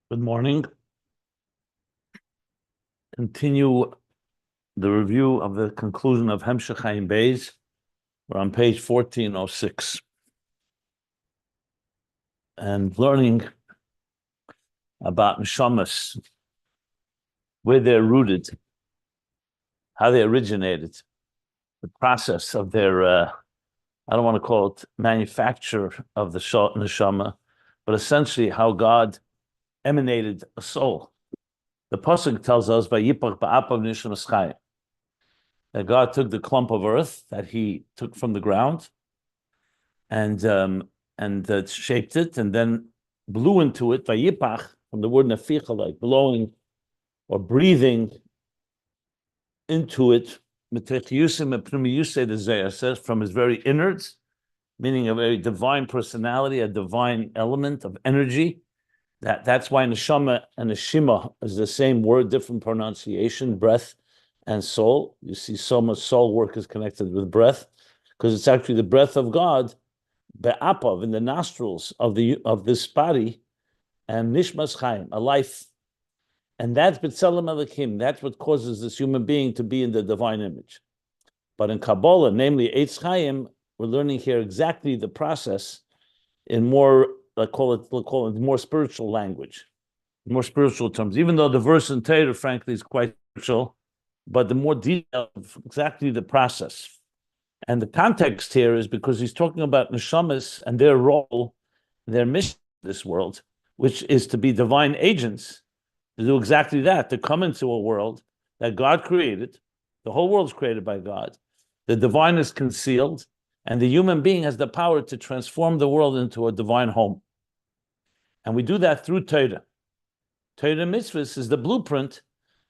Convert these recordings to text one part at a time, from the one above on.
Good morning. Continue the review of the conclusion of Hemshech Ayin Beis. We're on page 1406. And learning about Neshamas, where they're rooted, how they originated, the process of their, I don't want to call it manufacture of the Neshama, but essentially how God emanated a soul. The pasuk tells us, "Vayipach ba'apav nishamas chayim," that God took the clump of earth that He took from the ground and shaped it, and then blew into it. Vayipach, from the word neficha, like blowing or breathing into it. Says from his very innards, meaning a very divine personality, a divine element of energy. That's why neshama and neshima is the same word, different pronunciation, breath and soul. You see so much soul work is connected with breath, because it's actually the breath of God, be'apav, in the nostrils of this body, and nishmas chaim, a life. And that's b'tzelem Elokim. That's what causes this human being to be in the divine image. But in Kabbalah, namely Eitz Chaim, we're learning here exactly the process in more, we'll call it more spiritual language, more spiritual terms. Even though the verse in Torah, frankly, is quite spiritual, but the more detail of exactly the process. And the context here is because he's talking about neshamas and their role, their mission in this world, which is to be divine agents, to do exactly that, to come into a world that God created. The whole world is created by God. The divine is concealed, and the human being has the power to transform the world into a divine home. And we do that through Torah. Torah mitzvahs is the blueprint,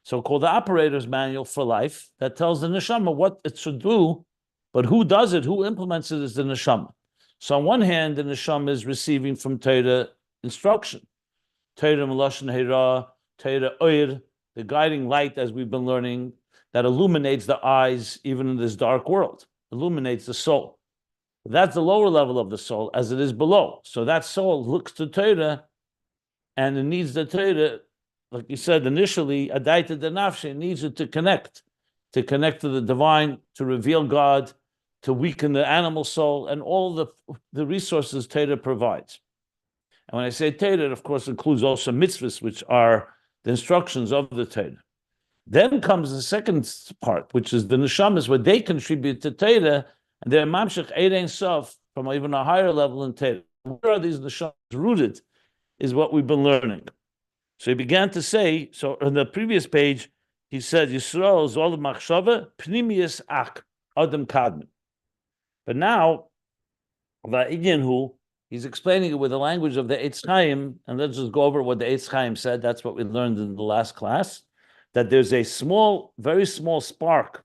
so-called the operator's manual for life, that tells the neshama what it should do, but who does it, who implements it is the neshama. So on one hand, the neshama is receiving from Torah instruction. Torah Melashon Hera, Torah Oir, the guiding light, as we've been learning, that illuminates the eyes even in this dark world, illuminates the soul. That's the lower level of the soul, as it is below. So that soul looks to Torah, and it needs the Torah, like you said initially, Adaita de Nafshe, it needs it to connect to the divine, to reveal God, to weaken the animal soul, and all the resources Torah provides. And when I say Torah, it of course includes also mitzvahs, which are the instructions of the Torah. Then comes the second part, which is the neshamas, where they contribute to Torah, and they're mamshech ein sof from even a higher level in Torah. Where are these neshamas rooted is what we've been learning. So he began to say, so on the previous page, he said, Yisrael zol machshava pnimius ak adam kadmin. But now, he's explaining it with the language of the Eitz Chaim, and let's just go over what the Eitz Chaim said. That's what we learned in the last class, that there's a small, very small spark,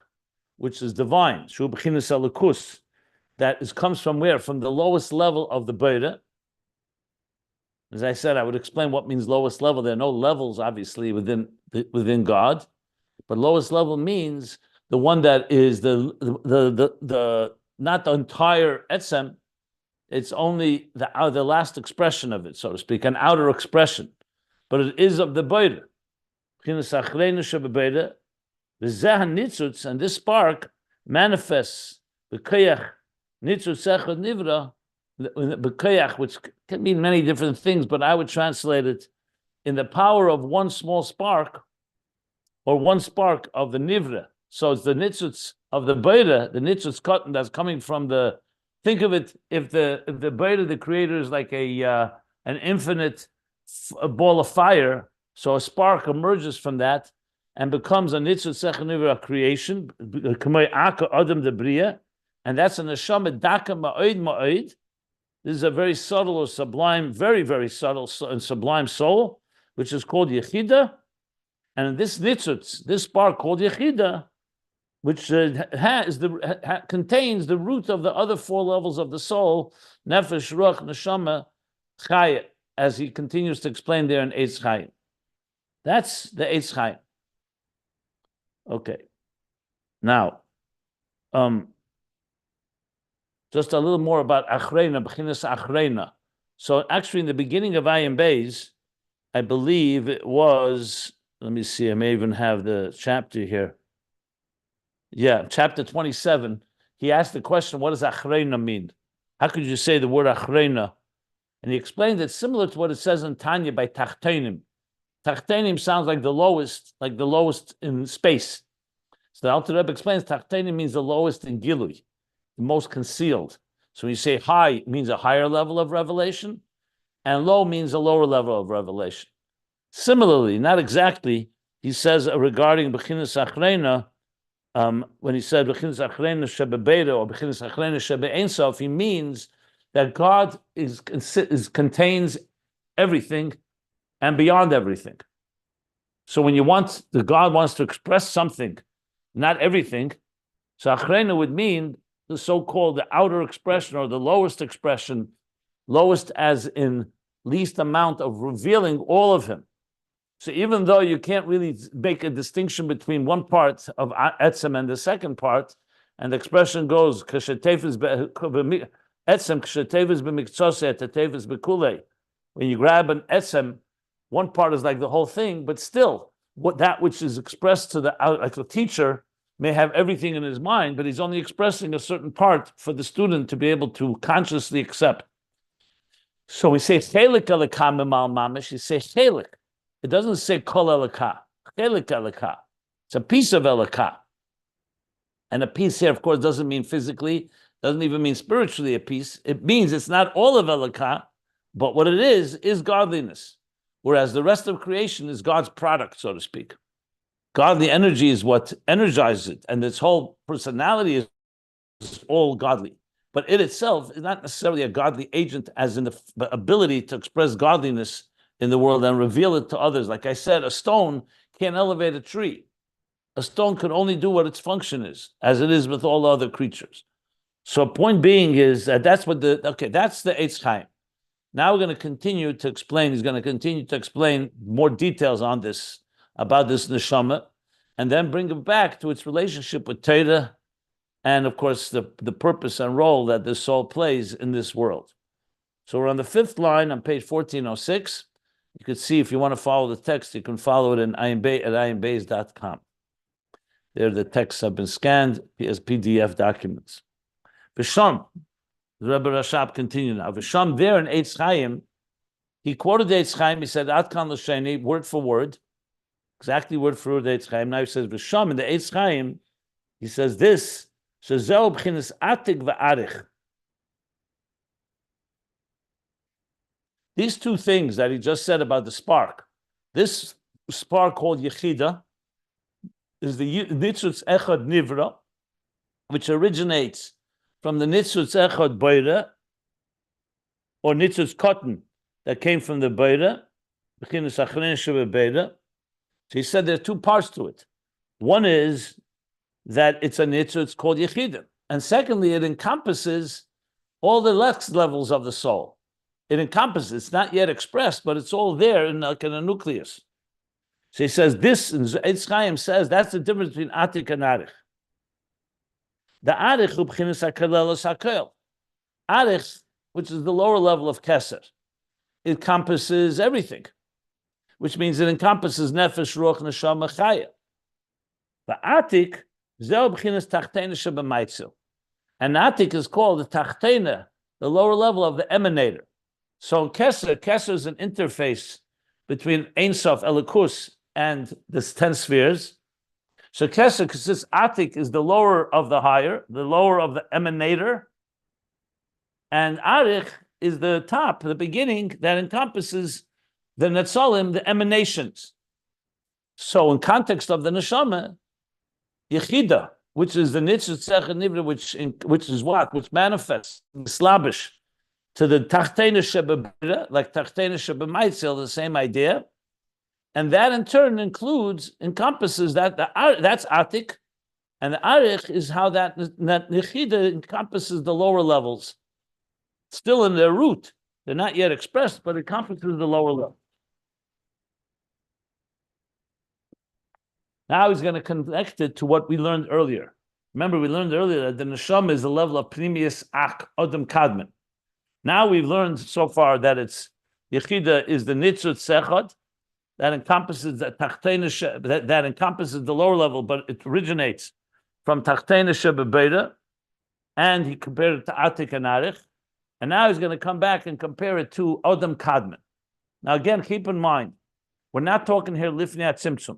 which is divine, shu b'chinas elokus, that comes from where? From the lowest level of the Beira. As I said, I would explain what means lowest level. There are no levels, obviously, within God, but lowest level means the one that is the not the entire etzem. It's only the last expression of it, so to speak, an outer expression, but it is of the Beira. And this spark manifests the koyach nitzutz echad nivra, which can mean many different things, but I would translate it in the power of one small spark, or one spark of the nivra. So it's the nitzutz of the Beira, the nitzutz cotton that's coming from the. Think of it, if the Beira, the creator, is like an infinite ball of fire, so a spark emerges from that and becomes a nitzutz sechanivra creation, k'may aka adam de bria, and that's a neshama daka ma'od ma'od. This is a very subtle or sublime, very, very subtle and sublime soul, which is called Yechida. And in this nitzutz, this spark called Yechida, which contains the root of the other four levels of the soul, nefesh, ruach, neshama, chaya, as he continues to explain there in Eitz Chaim. That's the Eitz Chaim. Okay. Now, just a little more about Achreina, B'chinas Achreina. So actually in the beginning of Ayin Beis, I believe it was, let me see, I may even have the chapter here. Yeah, chapter 27. He asked the question, what does achreina mean? How could you say the word achreina? And he explained it similar to what it says in Tanya by tachtenim. Tachtenim sounds like the lowest in space. So the Alter Rebbe explains tachtenim means the lowest in gilui, the most concealed. So when you say high, it means a higher level of revelation, and low means a lower level of revelation. Similarly, not exactly, he says regarding Bechinas Achreina, when he said Bechinas Achreina Shebebeida or Bechinas Achreina Shebe Ein Sof, he means that God contains everything and beyond everything. So when God wants to express something, not everything, so Achreina would mean the so-called the outer expression or the lowest expression, lowest as in least amount of revealing all of him. So even though you can't really make a distinction between one part of Etzem and the second part, and the expression goes, Etzem when you grab an Etzem, one part is like the whole thing, but still, that which is expressed to like the teacher may have everything in his mind, but he's only expressing a certain part for the student to be able to consciously accept. So we say chelik elaka mimal mamash. You say chelik. It doesn't say kol elaka. Chelik elaka. It's a piece of elaka. And a piece here, of course, doesn't mean physically. Doesn't even mean spiritually a piece. It means it's not all of elaka, but what it is godliness. Whereas the rest of creation is God's product, so to speak. Godly energy is what energizes it, and its whole personality is all godly. But it itself is not necessarily a godly agent, as in the ability to express godliness in the world and reveal it to others. Like I said, a stone can't elevate a tree. A stone can only do what its function is, as it is with all other creatures. So point being is that that's the Eitz Chaim. Now we're going to continue to explain, he's going to continue to explain more details on this, about this neshama, and then bring it back to its relationship with Torah, and of course the purpose and role that the soul plays in this world. So we're on the fifth line on page 1406. You can see, if you want to follow the text, you can follow it in Ayin Beis at ayinbeis.com. There the texts have been scanned as PDF documents. V'sham, the Rebbe Rashab continued now. V'sham, there in Eitz Chaim, he quoted the Eitz Chaim, he said, Atkan l'sheni, word for word, exactly word for word, the Eitz Chaim. Now he says, V'sham, in the Eitz Chaim, he says this, Shezeu b'chinas Atik v'Arich. These two things that he just said about the spark, this spark called Yechida is the Nitzutz Echad Nivra, which originates from the Nitzutz Echad Beira, or Nitzutz Cotton, that came from the Beira, B'chinas Achrein Shebe Beira. So he said there are two parts to it. One is that it's a Nitzutz called Yechida. And secondly, it encompasses all the next levels of the soul. It encompasses, it's not yet expressed, but it's all there in a nucleus. So he says this, and Eitz Chaim says that's the difference between Atik and Arich. The Arich hu b'chinas hakalelos hakel. Arich, which is the lower level of Keser, it encompasses everything, which means it encompasses Nefesh, Ruach, Neshama, Chaya. The Atik, zeh b'chinas Tachteina shebemaitzel. And Atik is called the Tachteina, the lower level of the emanator. So Keser is an interface between Ein Sof, Elikus, and the 10 spheres. So Keser, because this Atik is the lower of the higher, the lower of the emanator, and Arich is the top, the beginning, that encompasses the Netzalim, the emanations. So in context of the Neshama, Yechida, which is the Nitzutz Echad Nivra, which is what? Which manifests, Slabish, to the Tachteina Shebebira, like Tachteina Shebemaitzel, the same idea. And that in turn encompasses that, that's Atik, and the Arich is how that Nechida encompasses the lower levels. Still in their root. They're not yet expressed, but it encompasses the lower level. Now he's going to connect it to what we learned earlier. Remember, we learned earlier that the Neshama is the level of Pnimius Ak, Odom Kadman. Now we've learned so far that it's Yechida is the Nitzutz Echad, that encompasses that encompasses the lower level, but it originates from Tachtena Shebebeira, and he compared it to Atik and Arich, and now he's going to come back and compare it to Odom Kadmon. Now again, keep in mind, we're not talking here Lifnei Tzimtzum.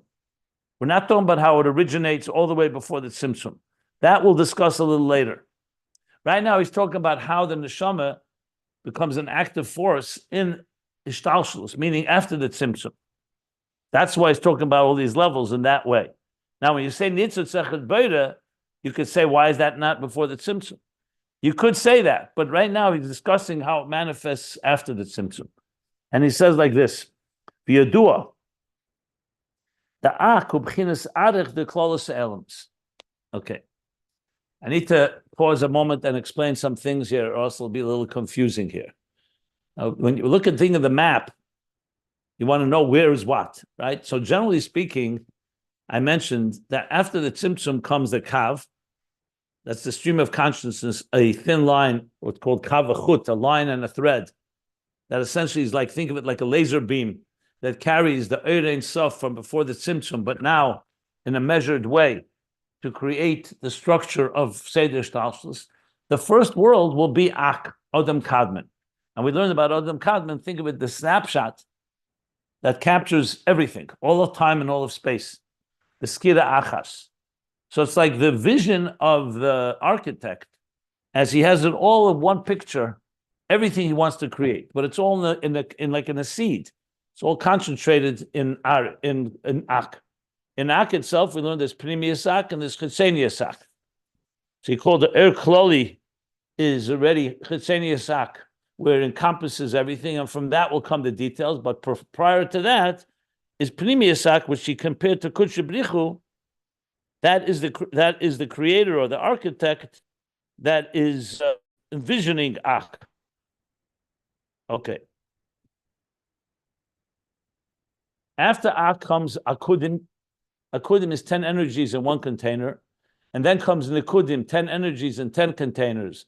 We're not talking about how it originates all the way before the Tzimtzum. That we'll discuss a little later. Right now, he's talking about how the Neshama becomes an active force in Ishtalshelus, meaning after the Tzimtzum. That's why he's talking about all these levels in that way. Now, when you say Nitzot Sechet Beira, you could say, why is that not before the Tzimtzum? You could say that, but right now he's discussing how it manifests after the Tzimtzum. And he says like this, V'yadua, da'ach ubchinas arich de klolos elements. Okay. I need to pause a moment and explain some things here, or else it'll be a little confusing here. Now, when you look at thing of the map, you want to know where is what, right? So generally speaking, I mentioned that after the Tzimtzum comes the Kav, that's the stream of consciousness, a thin line, what's called Kav Achut, a line and a thread, that essentially is like, think of it like a laser beam that carries the Eir Ein Sof from before the Tzimtzum, but now in a measured way to create the structure of Seder Shtalshlus. The first world will be Ak, Odom Kadmon. And we learned about Odom Kadmon, think of it, the snapshot that captures everything, all of time and all of space, the Skira Achas. So it's like the vision of the architect, as he has it all in one picture, everything he wants to create, but it's all in a seed. It's all concentrated in Ak. In Ak itself, we learned there's Pnimius Ak and there's Chitzenius Ak. So he called the Kloli is already Chitzenius Ak, where it encompasses everything, and from that will come the details. But prior to that is Pnimius Ak, which he compared to Kudshe Brichu. That is the creator or the architect that is envisioning Ak. Okay. After Ak comes Akudim. Akudim is 10 energies in one container, and then comes Nikudim, 10 energies in 10 containers,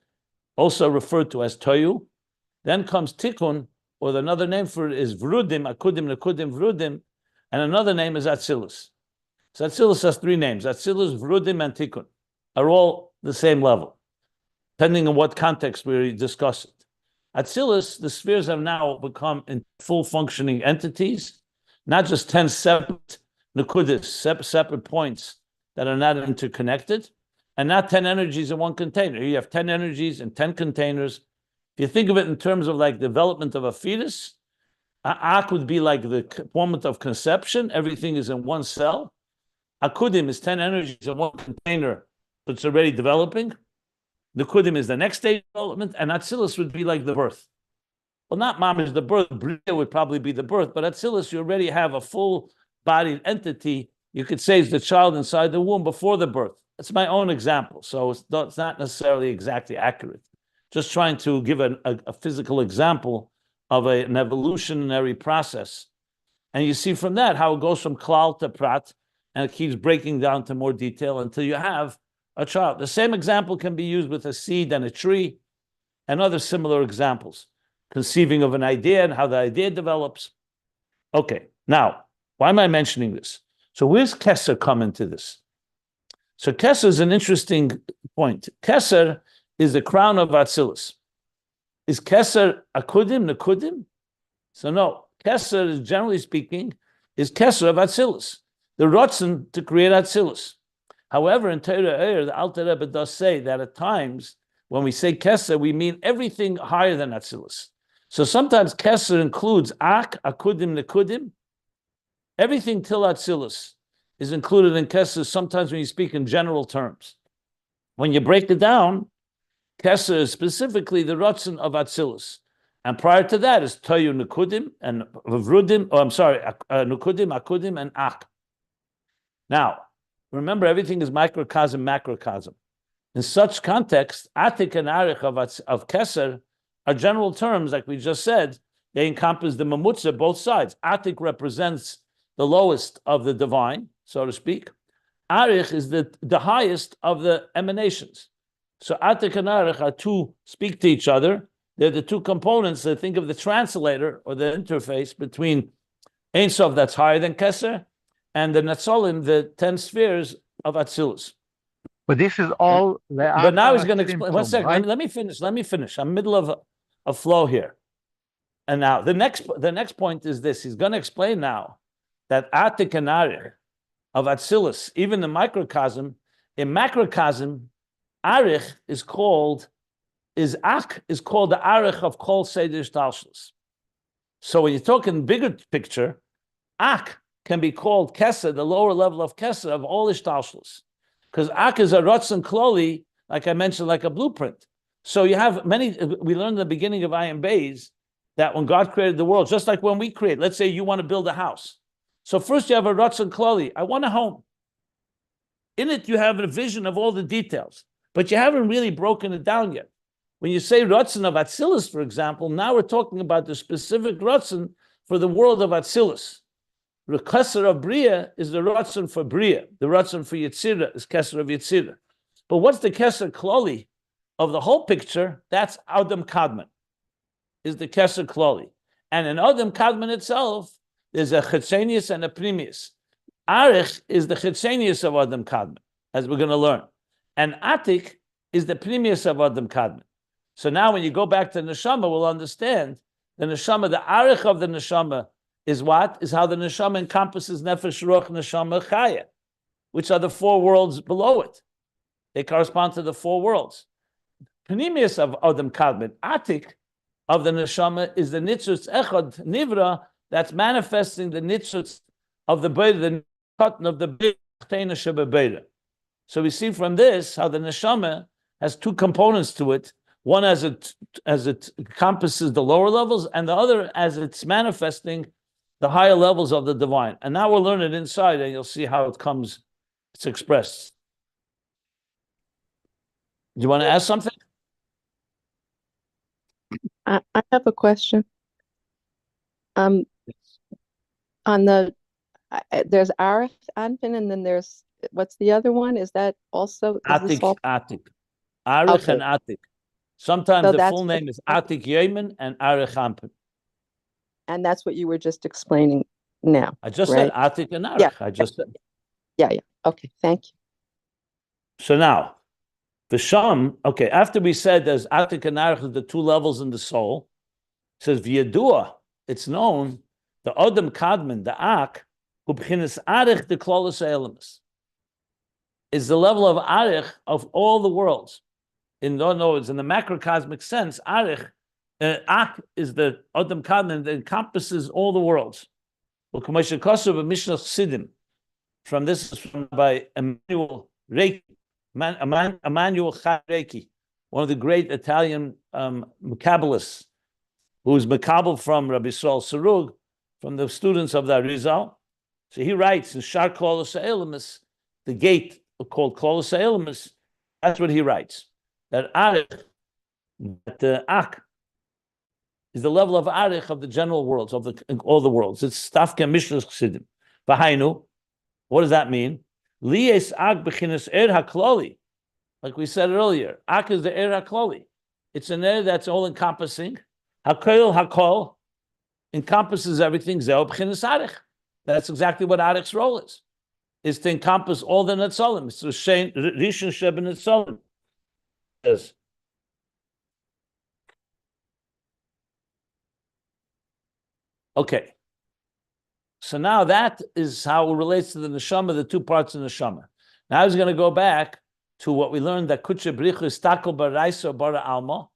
also referred to as Toyu. Then comes Tikkun, or another name for it is Vrudim, Akudim, Nikudim, Vrudim, and another name is Atzilus. So Atzilus has three names. Atzilus, Vrudim, and Tikkun are all the same level, depending on what context we discuss it. Atzilus, the spheres have now become in full functioning entities, not just 10 separate Nukudis, separate points that are not interconnected, and not 10 energies in one container. You have 10 energies in 10 containers. If you think of it in terms of like development of a fetus, Ak would be like the moment of conception. Everything is in one cell. Akudim is 10 energies in one container, but it's already developing. Nikudim is the next stage of development, and Atzilus would be like the birth. Well, not Mamash, the birth. Bria would probably be the birth, but Atzilus, you already have a full bodied entity. You could say it's the child inside the womb before the birth. That's my own example, so it's not necessarily exactly accurate. Just trying to give a physical example of an evolutionary process. And you see from that how it goes from klal to prat, and it keeps breaking down to more detail until you have a child. The same example can be used with a seed and a tree, and other similar examples. Conceiving of an idea and how the idea develops. Okay, now, why am I mentioning this? So where's Keser come into this? So Keser is an interesting point. Keser is the crown of Atzilus. Is Keser Akudim, Nekudim? So no, Keser is, generally speaking, is Keser of Atzilus, the Rotzen to create Atzilus. However, in Torah, the Alter Rebbe does say that at times, when we say Keser, we mean everything higher than Atzilus. So sometimes Keser includes Ak, Akudim, Nekudim. Everything till Atzilus is included in Keser, sometimes when you speak in general terms. When you break it down, Keser is specifically the Ratzon of Atzilus. And prior to that is Toyu, Nekudim, and Vrudim, Nekudim, Akudim, and Ak. Now, remember, everything is microcosm, macrocosm. In such context, Atik and Arich of Keser are general terms, like we just said. They encompass the mamutza, both sides. Atik represents the lowest of the divine, so to speak. Arich is the highest of the emanations. So Atik and Arich speak to each other. They're the two components that think of the translator or the interface between Ein Sof, that's higher than Keser, and the Netzolim, the 10 spheres of Atzilus. But this is all the. But now he's going to explain. One second, right? let me finish. I'm in the middle of a flow here. And now the next point is this. He's going to explain now that Atik and Arich of Atzilus, even the microcosm, in macrocosm, Arich is called the Arich of Kol Seder Shtalshlus. So when you talk in bigger picture, Ak can be called Keser, the lower level of Keser of all Ishtalshlus. Because Ak is a Ratzon Kloli, like I mentioned, like a blueprint. So you have we learned in the beginning of Ayin Beis that when God created the world, just like when we create, let's say you want to build a house. So first you have a Ratzon Kloli, I want a home. In it you have a vision of all the details, but you haven't really broken it down yet. When you say Ratzon of Atzilus, for example, now we're talking about the specific Ratzon for the world of Atzilus. The Keser of Bria is the Ratzon for Bria. The Ratzon for Yetzirah is Keser of Yetzirah. But what's the Keser Kloli of the whole picture? That's Adam Kadmon, is the Keser Kloli. And in Adam Kadmon itself, there's a Chetzenius and a Primius. Arich is the Chetzenius of Adam Kadmon, as we're going to learn. And Atik is the Primius of Adam Kadmon. So now when you go back to Neshama, we'll understand the Neshama, the Arich of the Neshama is what? Is how the Neshama encompasses Nefesh, Ruach, Neshama, Chaya, which are the four worlds below it. They correspond to the four worlds. Panemius of Adam Kadmon, Atik of the Neshama is the Nitzutz Echad Nivra that's manifesting the Nitzutz of the Beida, the Katan of the Beida. So we see from this how the Neshama has two components to it. One as it encompasses the lower levels, and the other as it's manifesting the higher levels of the divine. And now we'll learn it inside, and you'll see how it's expressed. Do you want to ask something? I have a question. On the there's Arich Anpin, and then there's what's the other one? Is that also Atik? Arich okay. and Atik. Sometimes So the full name is Atik Yemen and Arich Anpin. And that's what you were just explaining now. I just right? said Atik and Arich. Yeah. I just said. Yeah. Okay, thank you. So now, the Sham, okay, after we said there's Atik and Arich, the two levels in the soul, it says V'yadua, it's known, the Adam Kadmon, the Ak, who b'chinas Arich the Klolos Elemis, is the level of Arich of all the worlds. In other words, in the macrocosmic sense, Arich, Ak is the Adam Kadmon that encompasses all the worlds. From this is by Emmanuel Reiki, Emmanuel Reiki, one of the great Italian Kabbalists, who is Makabal from Rabbi Saul Sarug, from the students of the Arizal. So he writes in Shar Klolos Elemis, the gate called Klolos Elemis, that's what he writes. That Arich, that the Ak, is the level of Arich of the general worlds, of all the worlds. It's Stafke Mishnah Chesidim. V'hainu, what does that mean? Lies Ak b'chinas er hakloli. Like we said earlier, Ak is the er hakloli. It's an er that's all-encompassing. Hakol encompasses everything. Zeo b'chinas Arich. That's exactly what Arich's role is to encompass all the Netzolim. It's Rishon Sheb Netzolim. Yes. Okay. So now that is how it relates to the Neshama, the two parts of the Neshama. Now I was going to go back to what we learned that Kutshe Brichu is Takel Baraisa Bara Alma.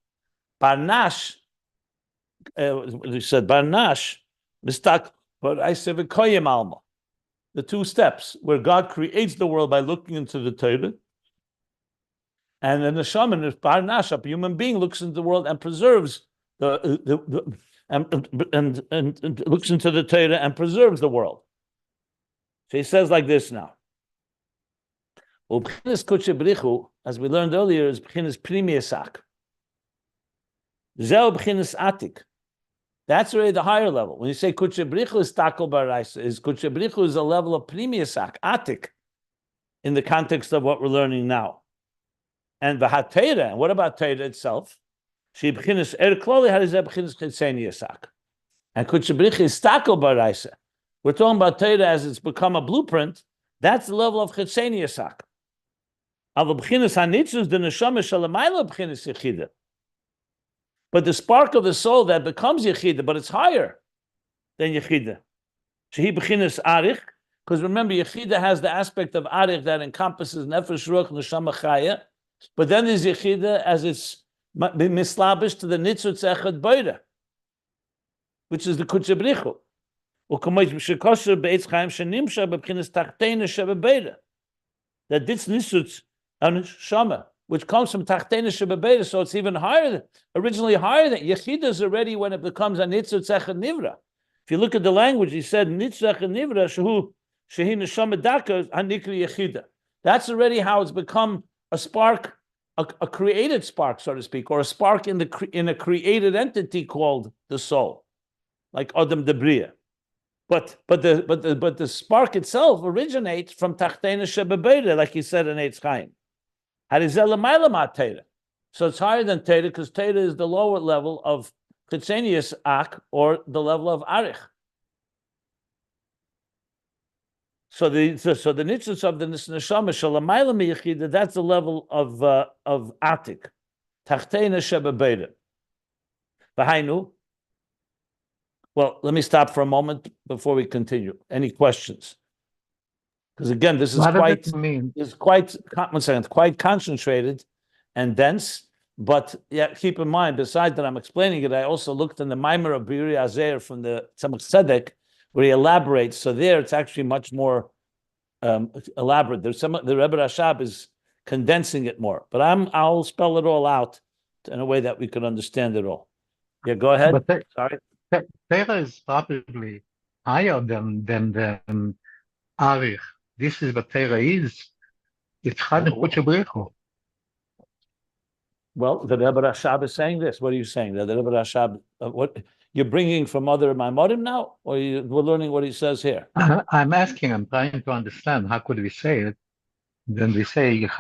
Barnash, we said Barnash, Mistak Baraisa V'Koyim Alma. The two steps where God creates the world by looking into the Torah. And the Neshama, if Barnash, a human being, looks into the world and preserves and looks into the Torah and preserves the world. So he says like this now. As we learned earlier, is b'chinas primiusak. Zeu b'chinas atik. That's already the higher level. When you say Kutshe Brichu is Takel Baraisa, is Kutshe Brichu is a level of primiusak, atik, in the context of what we're learning now. And v'hatera, and what about Torah itself? She b'chinas er kloli hadizeh b'chinas chitzeniusak. And Kutshe Brichu is Takel Baraisa. We're talking about Torah as it's become a blueprint. That's the level of chitzenius ak. But the spark of the soul that becomes yechida, but it's higher than yechida. Shehi b'chinas arich, because remember yechida has the aspect of arich that encompasses nefesh ruach neshama chaya, but then there's yechida as it's mislabish to the nitzutz echad boira, which is the kutchabrichu. That this nitzutz and shama, which comes from tachtena shebebeda, so it's even higher, originally higher than yechida is already when it becomes a nitzutz echad nivra. If you look at the language, he said nitzutz echad nivra shehu shehi neshama daka hanikri yechida. That's already how it's become a spark, a created spark, so to speak, or a spark in a created entity called the soul, like Adam Debriya. But the spark itself originates from tachtena shebebeda, like he said in Eitz Chaim. So it's higher than Teda because Teda is the lower level of chitzenius ak, or the level of Arich. So the nitzutz of the neshama shalamayla miyachida, that's the level of Atik, tachtena shebebeda. V'hainu. Well, let me stop for a moment before we continue. Any questions? Because again, this is quite concentrated and dense. But yeah, keep in mind, besides that I'm explaining it, I also looked in the Maimer of Biri Azer from the Tzemach Tzedek, where he elaborates. So there, it's actually much more elaborate. The Rebbe Rashab is condensing it more. But I'll spell it all out in a way that we can understand it all. Yeah, go ahead. Sorry. Torah is probably higher than Arich. This is what Torah is. It's Chad Kutchabrichu. Well, the Rebbe Rashab is saying this. What are you saying? That the Rebbe Rashab, what you're bringing from other Maimorim now, or we're learning what he says here? I'm trying to understand. How could we say it? Then we say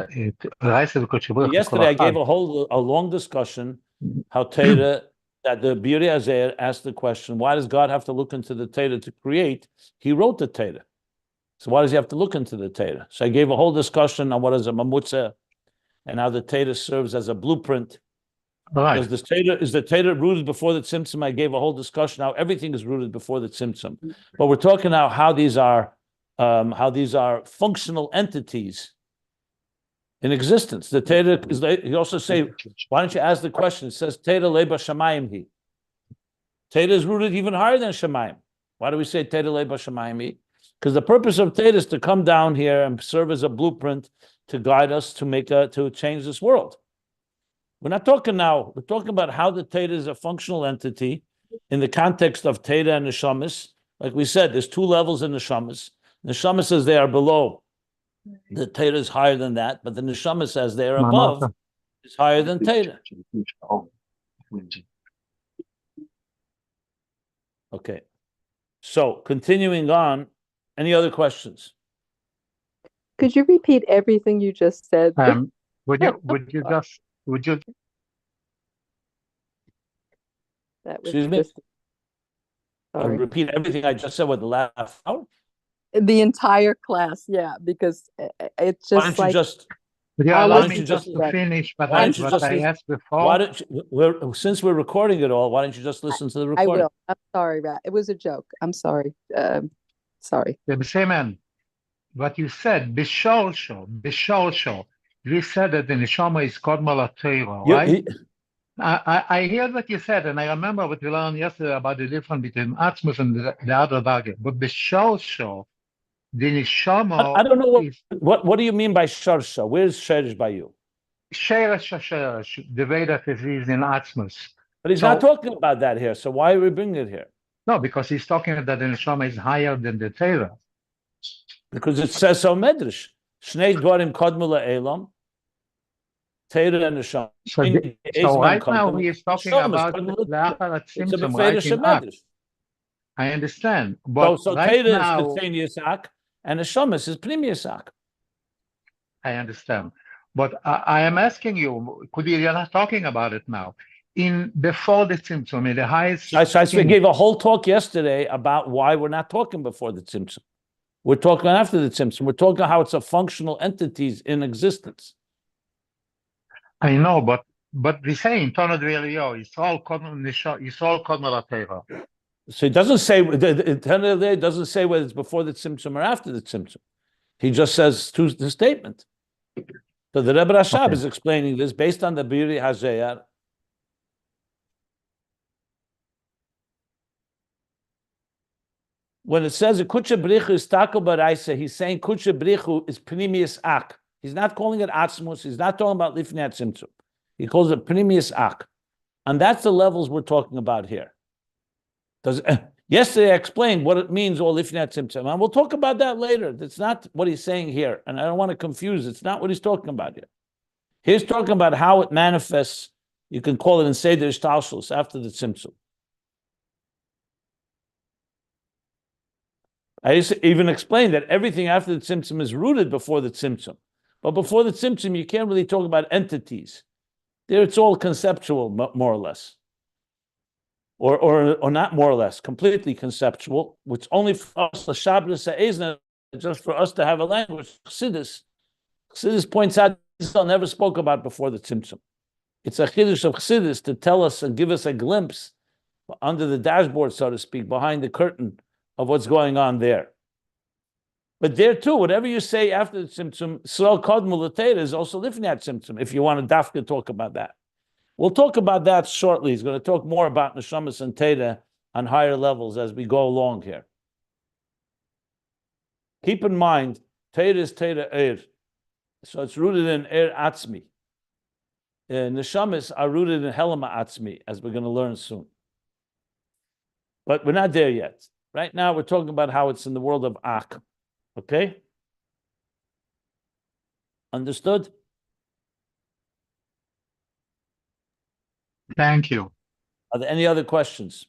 yesterday I gave a long discussion how Torah, that the Biri Azer asked the question, why does God have to look into the Torah to create? He wrote the Torah. So why does he have to look into the Torah? So I gave a whole discussion on what is a mamutza and how the Torah serves as a blueprint. Right. Is the Torah rooted before the Tzimtzum? I gave a whole discussion how everything is rooted before the Tzimtzum. But we're talking now how these are functional entities in existence. The Torah is. He also say, why don't you ask the question? It says Torah leba shamayim hi. Torah is rooted even higher than shamayim. Why do we say Torah leba shamayim hi? Because the purpose of Torah is to come down here and serve as a blueprint to guide us to change this world. We're not talking now. We're talking about how the Torah is a functional entity in the context of Torah and Neshamas. Like we said, there's two levels in Neshamas. Neshama says they are below. The Torah is higher than that, but the Neshama says they are above. It's higher than Torah. Okay. So continuing on, any other questions? Could you repeat everything you just said? Would you That was Excuse me? just sorry. Repeat everything I just said with the last hour? The entire class, yeah, because it's just Why don't you just allow me just to finish what I asked before? Since we're recording it all, why don't you just listen to the recording? I will. I'm sorry, Rat. It was a joke. I'm sorry. Sorry. The same, what you said, Bishol. You said that the Neshama is called Torah, right? I hear what you said, and I remember what we learned yesterday about the difference between HaAtzmi and the other Dage. But Bishol, the Neshama. I don't know what do you mean by Sharsha? Where's Sherish by you? Sherish, the way that it is in HaAtzmi. But he's not talking about that here. So why are we bringing it here? No, because he's talking that the Neshama is higher than the Torah. Because it says so Medrash. Shnei dvarim kodmu la'elam. Torah and Neshama. So right now he is talking about the Tzimtzum, right, in Ak. I understand. But so right Torah now, is Chitzenius Ak and Neshama is Pnimius Ak. I understand. But I am asking you, you're not talking about it now. before the Tzimtzum, in the highest. I gave a whole talk yesterday about why we're not talking before the Tzimtzum. We're talking after the Tzimtzum. We're talking how it's a functional entities in existence. I know, but we say in Taanug Yisrael Kodma Torah. So it doesn't say it doesn't say whether it's before the Tzimtzum or after the Tzimtzum. He just says to the statement. So the Rebbe Rashab is explaining this based on the Biri Hazayar. When it says Kutsha Brichu is Tako Baraisa, he's saying Kutsha Brichu is Pnimius Ak. He's not calling it Atzmus. He's not talking about Lifnei Tzimtzum. He calls it Pnimius Ak. And that's the levels we're talking about here. Yesterday I explained what it means, all Lifnei Tzimtzum. And we'll talk about that later. That's not what he's saying here. And I don't want to confuse. It's not what he's talking about here. He's talking about how it manifests. You can call it in Seder Ishtalshus after the Tzimtzum. I even explained that everything after the Tzimtzum is rooted before the Tzimtzum. But before the Tzimtzum, you can't really talk about entities. There it's all conceptual, more or less. Or not more or less, completely conceptual, which only for us, just for us to have a language. Chassidus points out this never spoke about before the Tzimtzum. It's a chiddush of Chassidus to tell us and give us a glimpse under the dashboard, so to speak, behind the curtain of what's going on there. But there too, whatever you say after the Tzimtzum, Sral Kodmu L'Teira is also Lifnei Tzimtzum, if you want to dafka talk about that. We'll talk about that shortly. He's going to talk more about Neshamas and Teira on higher levels as we go along here. Keep in mind, Teira is Teira so it's rooted in HaAtzmi. Neshamas are rooted in HaAtzmi, as we're going to learn soon. But we're not there yet. Right now, we're talking about how it's in the world of Ak. Okay? Understood? Thank you. Are there any other questions?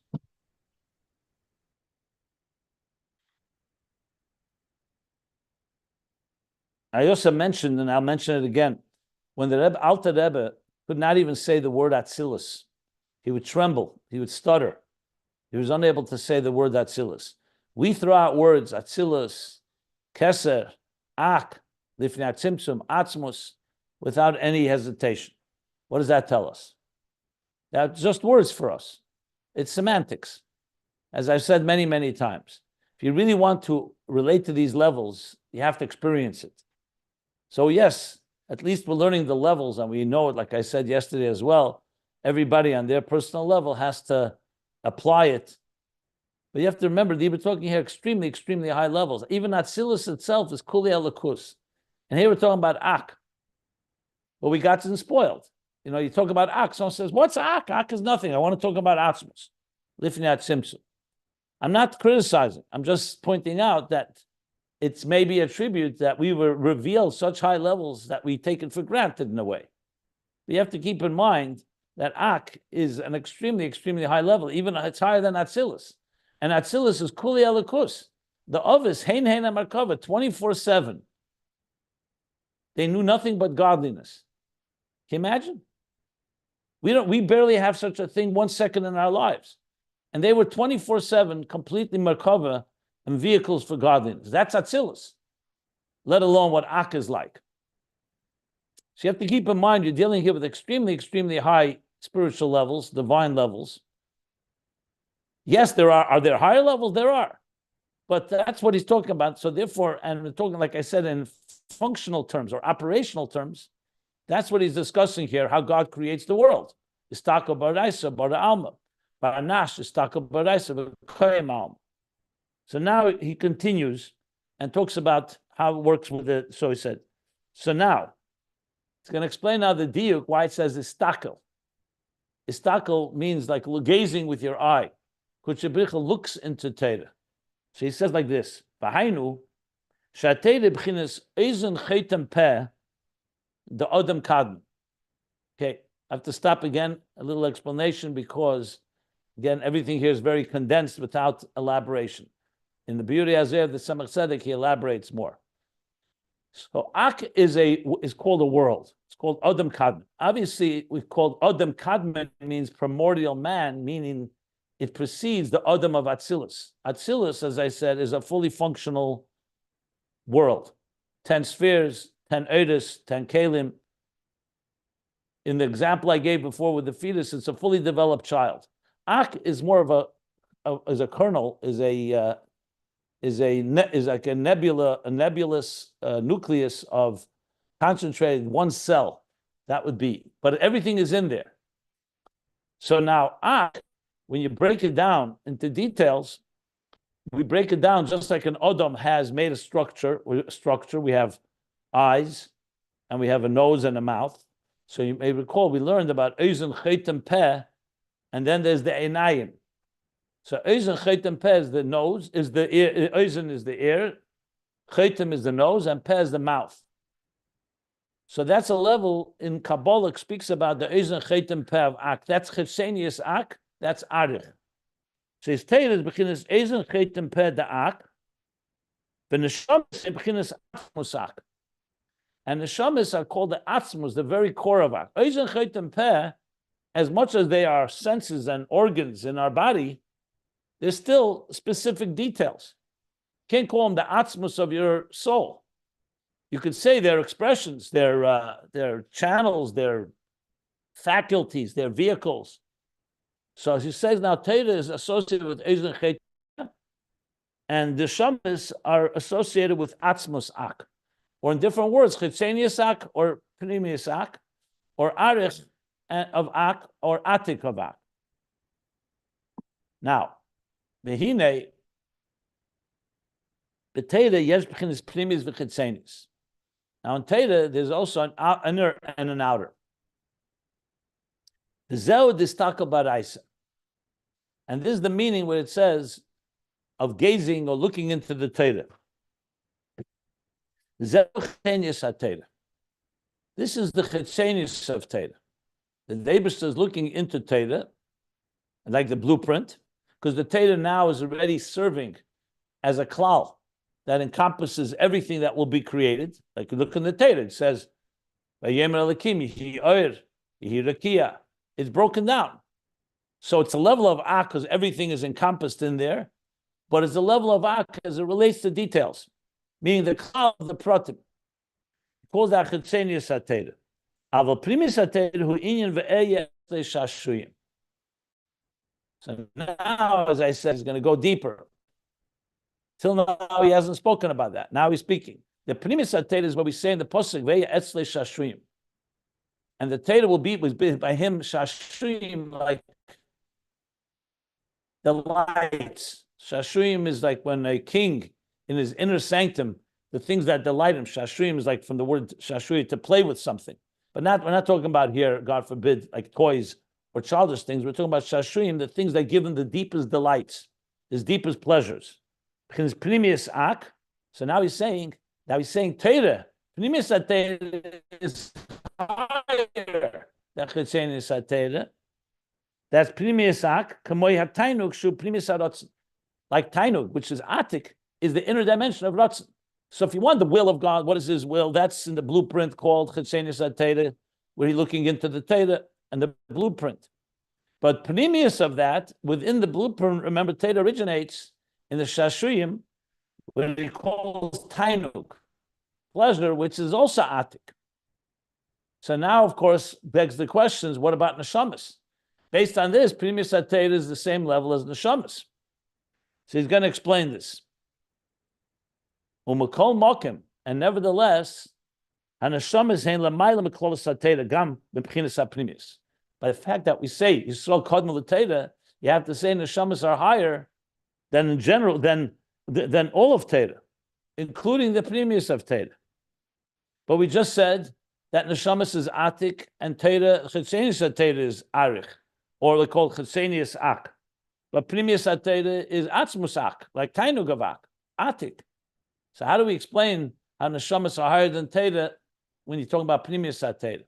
I also mentioned, and I'll mention it again, when the Alter Rebbe could not even say the word Atzilus, he would tremble, he would stutter. He was unable to say the word Atzilus. We throw out words, Atzilus, Keser, Ak, Lifnei Tzimtzum, Atzmus, without any hesitation. What does that tell us? That's just words for us. It's semantics. As I've said many, many times. If you really want to relate to these levels, you have to experience it. So yes, at least we're learning the levels, and we know it, like I said yesterday as well, everybody on their personal level has to apply it. But you have to remember that we're talking here extremely, extremely high levels. Even Atzilus itself is Kuli Alakus. And here we're talking about Ak. But we got spoiled. You know, you talk about Ak, someone says, what's Ak? Ak is nothing. I want to talk about Atzmus. Lifnei Tzimtzum. I'm not criticizing. I'm just pointing out that it's maybe a tribute that we were revealed such high levels that we take it for granted in a way. But you have to keep in mind that Ak is an extremely, extremely high level. Even it's higher than Atzilus. And Atzilus is Kuli Elikus. The Ovis, Hein Hein Amarkava, 24/7. They knew nothing but godliness. Can you imagine? We barely have such a thing 1 second in our lives. And they were 24/7, completely Merkava and vehicles for godliness. That's Atzilus, let alone what Ak is like. So you have to keep in mind, you're dealing here with extremely, extremely high spiritual levels, divine levels. Yes, there are. Are there higher levels? There are. But that's what he's talking about. So therefore, and we're talking, like I said, in functional terms or operational terms, that's what he's discussing here, how God creates the world. Istaka baraisa bara alma. Baranash istaka baraisa v'koyim alma. So now he continues and talks about how it works with it. So he said, so now, it's going to explain now the diuk, why it says istakel. Istakel means like gazing with your eye. Kutshabricha looks into Torah. So he says like this, V'hainu, Shatei b'chinas eizun chaytem peh, the Adam Kadm. Okay, I have to stop again, a little explanation, because, again, everything here is very condensed without elaboration. In the beauty Azeh of the Samach Tzedek, he elaborates more. So Ak is called a world. It's called Adam Kadmon. Obviously, we've called Adam Kadmon means primordial man, meaning it precedes the Adam of Atzilus. Atzilus, as I said, is a fully functional world. 10 spheres, 10 Eidos, 10 Kalim. In the example I gave before with the fetus, it's a fully developed child. Ak is more of a kernel, is like a nebulous nucleus of concentrated one cell. That would be, but everything is in there. So now Ak, when you break it down into details, we break it down just like an Adam has made a structure. We have eyes, and we have a nose and a mouth. So you may recall we learned about Eisen, Chetem, Peh, and then there's the Einayim. So Eisen, Chetem, Peh is the nose, is the ear. Eisen is the ear, Chetem is the nose, and Peh is the mouth. So that's a level in Kabbalah speaks about the Eisen, Chetem, Peh of Ak. That's Chesenius Ak. That's Arich. So his Torah is beginnes Eisen, Chetem, Peh the Ak. The Neshama is beginnes Atzmus Ak. And the Neshamas are called the Atzmus, the very core of Ak. Eisen, Chetem, Peh, as much as they are senses and organs in our body, there's still specific details. Can't call them the Atzmus of your soul. You could say their expressions, their channels, their faculties, their vehicles. So as he says now, Torah is associated with Eisen, Chetem, and the Neshamas are associated with Atzmus Ak. Or in different words, Chitzenius Ak, or Pnimius Ak, or Arich of Ak, or Atik of Ak. Now, Behine, the Torah, yes, beginnes Pnimius v'Chitzenius. Now in Torah, there's also an inner and an outer. The Zeu distaka baraisa. And this is the meaning where it says of gazing or looking into the Torah. This is the Chetzenius of Torah. The Deibus is looking into Torah, like the blueprint, because the Torah now is already serving as a klal that encompasses everything that will be created. Like you look in the Torah, it says, it's broken down. So it's a level of Ak because everything is encompassed in there, but it's a level of Ak as it relates to details. Meaning the klal of the pratim. He calls that Chetzenius HaTorah. Aval primis HaTorah hu inyan ve'eya shashuyim. So now, as I said, he's going to go deeper. Till now, he hasn't spoken about that. Now he's speaking. The primis HaTorah is what we say in the pasuk ve'eya etzle shashuyim. And the Torah will be by him shashuyim, like the lights. Shashuyim is like when a king in his inner sanctum, the things that delight him. Shashuyim is like from the word shashuy, to play with something. But we're not talking about here, God forbid, like toys or childish things. We're talking about shashuyim, the things that give him the deepest delights, his deepest pleasures. His pnimius ak. So now he's saying Torah. Pnimius HaTorah is higher than Chetzenius HaTorah. That's pnimius ak. Kamoi ha-Taanug shu pnimius ha-Ratzon. Like Taanug, which is Atik, is the inner dimension of Ratzon. So if you want the will of God, what is his will? That's in the blueprint called Chetzenius HaTorah, where he's looking into the Torah and the blueprint. But Pnimius of that, within the blueprint, remember, Torah originates in the Shashuyim, where he calls Taanug, pleasure, which is also Atik. So now, of course, begs the questions, what about Neshamas? Based on this, Pnimius HaTorah is the same level as Neshamas. So he's going to explain this. Umakol mokim, and nevertheless, hanashamas hein lamayla meklolas hatera gam b'pchinas hapnimis. By the fact that we say Yisrael kodma l'Torah, you have to say neshamas are higher than in general than all of Torah, including the pnimius of Torah. But we just said that neshamas is Atik and Torah Chetzenius HaTorah is Arich, or they call Chetzenius Ak. But pnimius HaTorah is Atzmus Ak, like Taanug of Ak, Atik. So how do we explain how neshamas are higher than Torah when you're talking about pnimius HaTorah?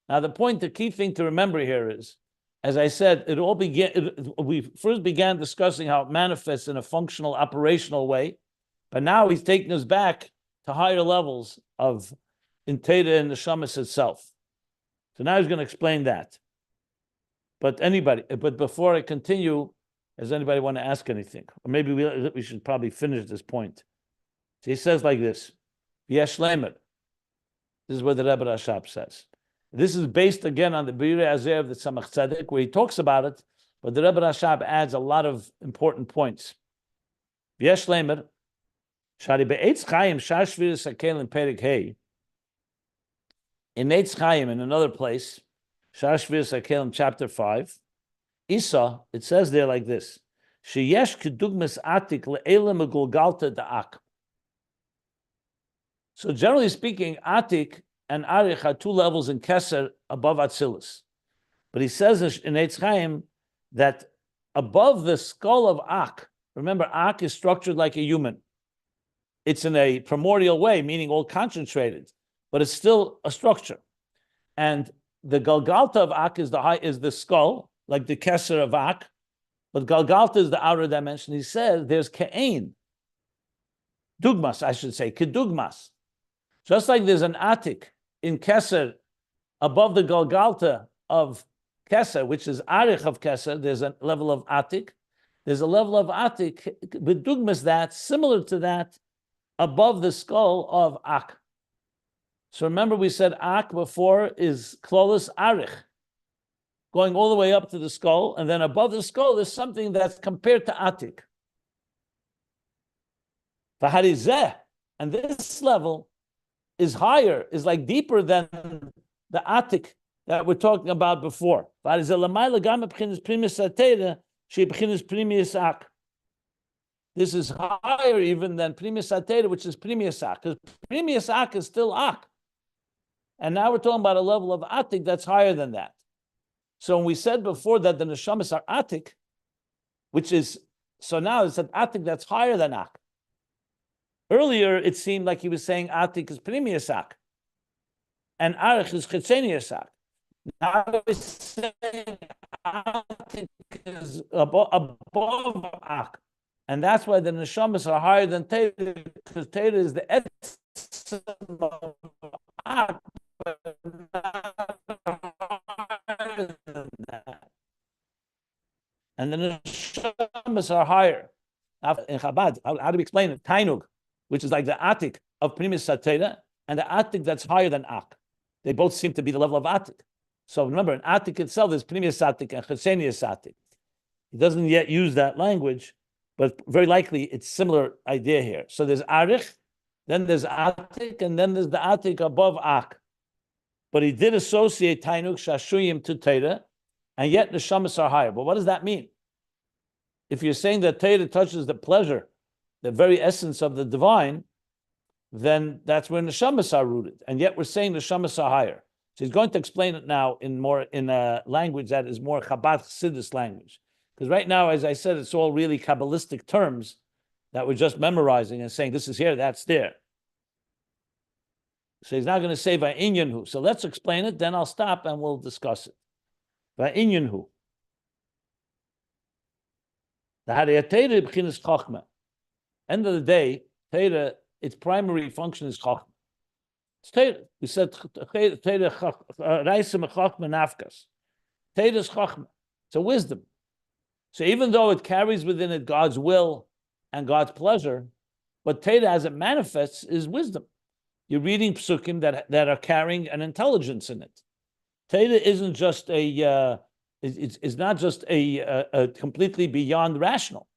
Now the key thing to remember here is, as I said, we first began discussing how it manifests in a functional, operational way, but now he's taking us back to higher levels of in Torah and Neshama itself. So now he's going to explain that. But before I continue, does anybody want to ask anything? Or maybe we should probably finish this point. So he says like this, Yesh Lemer. This is what the Rebbe Rashab says. This is based again on the Birei Azeh of the Tzemach Tzedek, where he talks about it, but the Rebbe Rashab adds a lot of important points. Yesh Lemer, Shari be'etz Chaim, Shar Shviris HaKelim Perik Hey. In Eitz Chaim, in another place, Shar Shviris HaKelim, chapter 5, Isa, it says there like this, Sheyesh kedugmas Atik le'ele megulgalta da'ak. So generally speaking, Atik and Arich are two levels in Keser above Atzilus. But he says in Eitz Chaim that above the skull of Ak, remember Ak is structured like a human. It's in a primordial way, meaning all concentrated, but it's still a structure. And the Galgalta of Ak is the skull, like the Keser of Ak, but Galgalta is the outer dimension. He says there's Ke'ain, Dugmas, I should say, Kedugmas. Just like there's an Atik in Keser above the Galgalta of Keser, which is Arich of Keser, there's a level of Atik. There's a level of Atik, with Dugmas that, similar to that, above the skull of Ak. So remember we said Ak before is Klolos Arich, going all the way up to the skull, and then above the skull there's something that's compared to Atik. Vaharizeh, and this level is higher, is like deeper than the Atik that we're talking about before. This is higher even than Primus Atera, which is Primus Ak, because Primus Ak is still Ak. And now we're talking about a level of Atik that's higher than that. So when we said before that the Neshamas are Atik, which is, so now it's an Atik that's higher than Ak. Earlier, it seemed like he was saying Atik is Primus Ak, and Arich is Chetzenius Ak. Now he's saying Atik is above Ak. And that's why the Neshamas are higher than Torah, because Torah is the essence of Ak, but not higher than that. And the Neshamas are higher. Now, in Chabad, how do we explain it? Taanug, which is like the Atik of Primus Satera, and the Atik that's higher than Ak. They both seem to be the level of Atik. So remember, in Atik itself, there's Primus Atik and Chetzenius Atik. He doesn't yet use that language, but very likely it's similar idea here. So there's Arich, then there's Atik, and then there's the Atik above Ak. But he did associate Taanug Shashuyim to Torah, and yet the Neshamas are higher. But what does that mean? If you're saying that Torah touches the pleasure, the very essence of the divine, then that's where Neshamas are rooted. And yet we're saying Neshamas are higher. So he's going to explain it now in a language that is more Chabad Chassidus language. Because right now, as I said, it's all really Kabbalistic terms that we're just memorizing and saying, this is here, that's there. So he's not going to say Va'inyanhu. So let's explain it, then I'll stop and we'll discuss it. Va'inyanhu. The Hariyatera b'chinas Chochmah. End of the day, Torah, its primary function is Chochmah. It's Torah. We said Torah Reisim Chochmah Nafkas. Torah is Chochmah. It's a wisdom. So even though it carries within it God's will and God's pleasure, but Torah as it manifests is wisdom. You're reading psukim that are carrying an intelligence in it. Torah isn't just it's not just a completely beyond rational.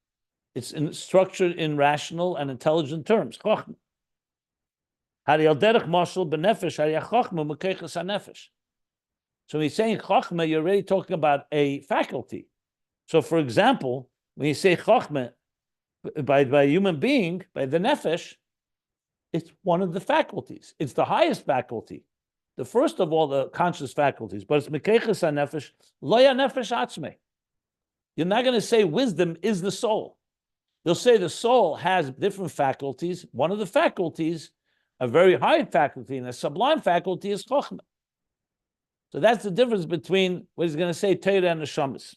It's structured in rational and intelligent terms. Chochmah. So when he's saying Chochmah, you're already talking about a faculty. So, for example, when you say Chochmah by a human being, by the nefesh, it's one of the faculties. It's the highest faculty, the first of all the conscious faculties. But it's Mekeiches HaNefesh, Lo Ya Nefesh HaAtzmi. You're not going to say wisdom is the soul. They'll say the soul has different faculties. One of the faculties, a very high faculty, and a sublime faculty is Chochmah. So that's the difference between what he's going to say, Torah and Neshamas.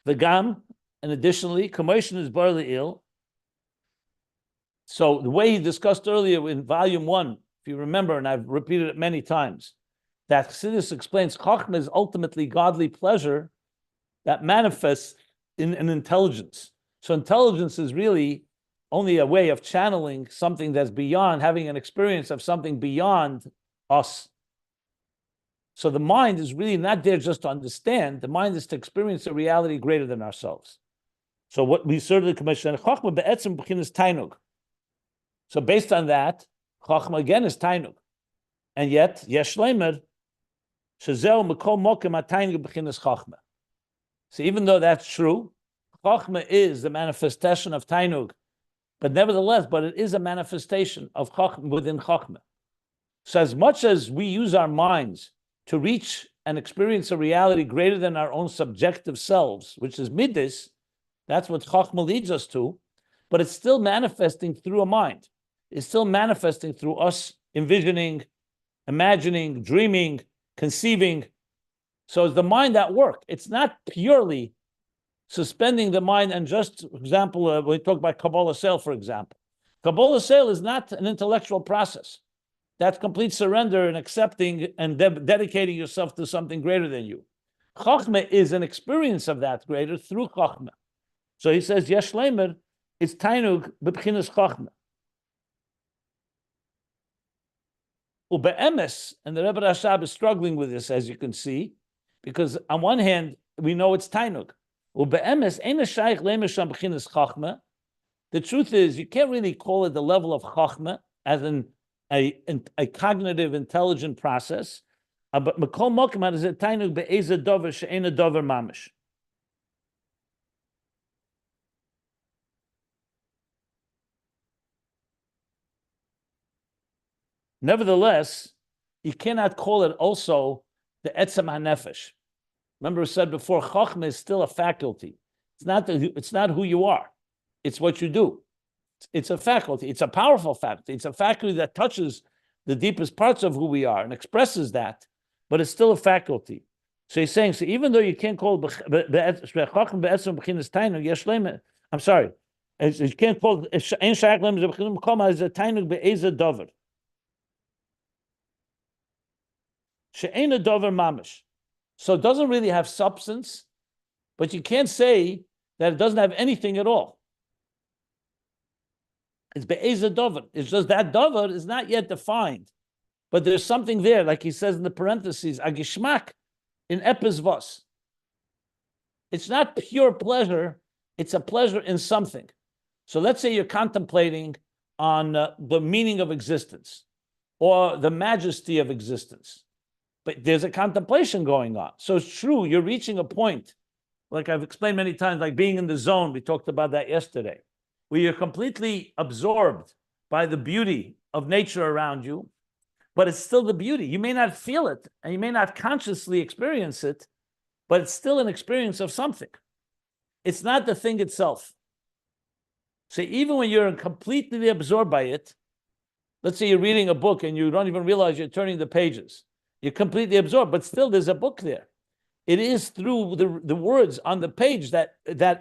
The Gam, and additionally, commotion is barely ill. So the way he discussed earlier in volume 1, if you remember, and I've repeated it many times, that Chassidus explains Chachma is ultimately godly pleasure that manifests in an intelligence. So intelligence is really only a way of channeling something that's beyond, having an experience of something beyond us. So the mind is really not there just to understand. The mind is to experience a reality greater than ourselves. So what we certainly commission, Chachma be'etzem b'chinas Taanug. So based on that, Chachma again is Taanug. And yet, yesh leimer, shezeu mekol mokem ha-Taanug b'chinas Chachma. So even though that's true, Chachma is the manifestation of Taanug, but nevertheless, it is a manifestation of Chachma within Chachma. So as much as we use our minds to reach and experience a reality greater than our own subjective selves, which is Midas, that's what Chachma leads us to, but it's still manifesting through a mind. It's still manifesting through us envisioning, imagining, dreaming, conceiving. So it's the mind at work. It's not purely suspending the mind and just, for example, when we talk about Kabbalah Sale, for example. Kabbalah Sale is not an intellectual process. That's complete surrender and accepting and dedicating yourself to something greater than you. Chachma is an experience of that greater through Chachma. So he says, Yesh Leimer, it's Taanug b'bchinas Chachma. Ube'emes, and the Rebbe Rashab is struggling with this, as you can see, because on one hand, we know it's Taanug. Ube'emes, ein shaykh leimer sham b'chinas Chachma. The truth is, you can't really call it the level of Chachma as a cognitive, intelligent process. But Mekol Mokem is a Taanug be'eza dover she'ena dover Mamash. Nevertheless, you cannot call it also the etzem hanefesh. Remember, I said before, Chachma is still a faculty. It's not who you are. It's what you do. It's a faculty. It's a powerful faculty. It's a faculty that touches the deepest parts of who we are and expresses that, but it's still a faculty. So he's saying, so even though you can't call it, I'm sorry, you can't call it Taanug be'eza dover. She'ena dover mamash. So it doesn't really have substance, but you can't say that it doesn't have anything at all. It's be'eza dover. It's just that dover is not yet defined, but there's something there, like he says in the parentheses, agishmak in epis vos. It's not pure pleasure, it's a pleasure in something. So let's say you're contemplating on the meaning of existence or the majesty of existence, but there's a contemplation going on. So it's true, you're reaching a point, like I've explained many times, like being in the zone, we talked about that yesterday, where you're completely absorbed by the beauty of nature around you, but it's still the beauty. You may not feel it, and you may not consciously experience it, but it's still an experience of something. It's not the thing itself. So even when you're completely absorbed by it, let's say you're reading a book and you don't even realize you're turning the pages. You're completely absorbed, but still there's a book there. It is through the words on the page that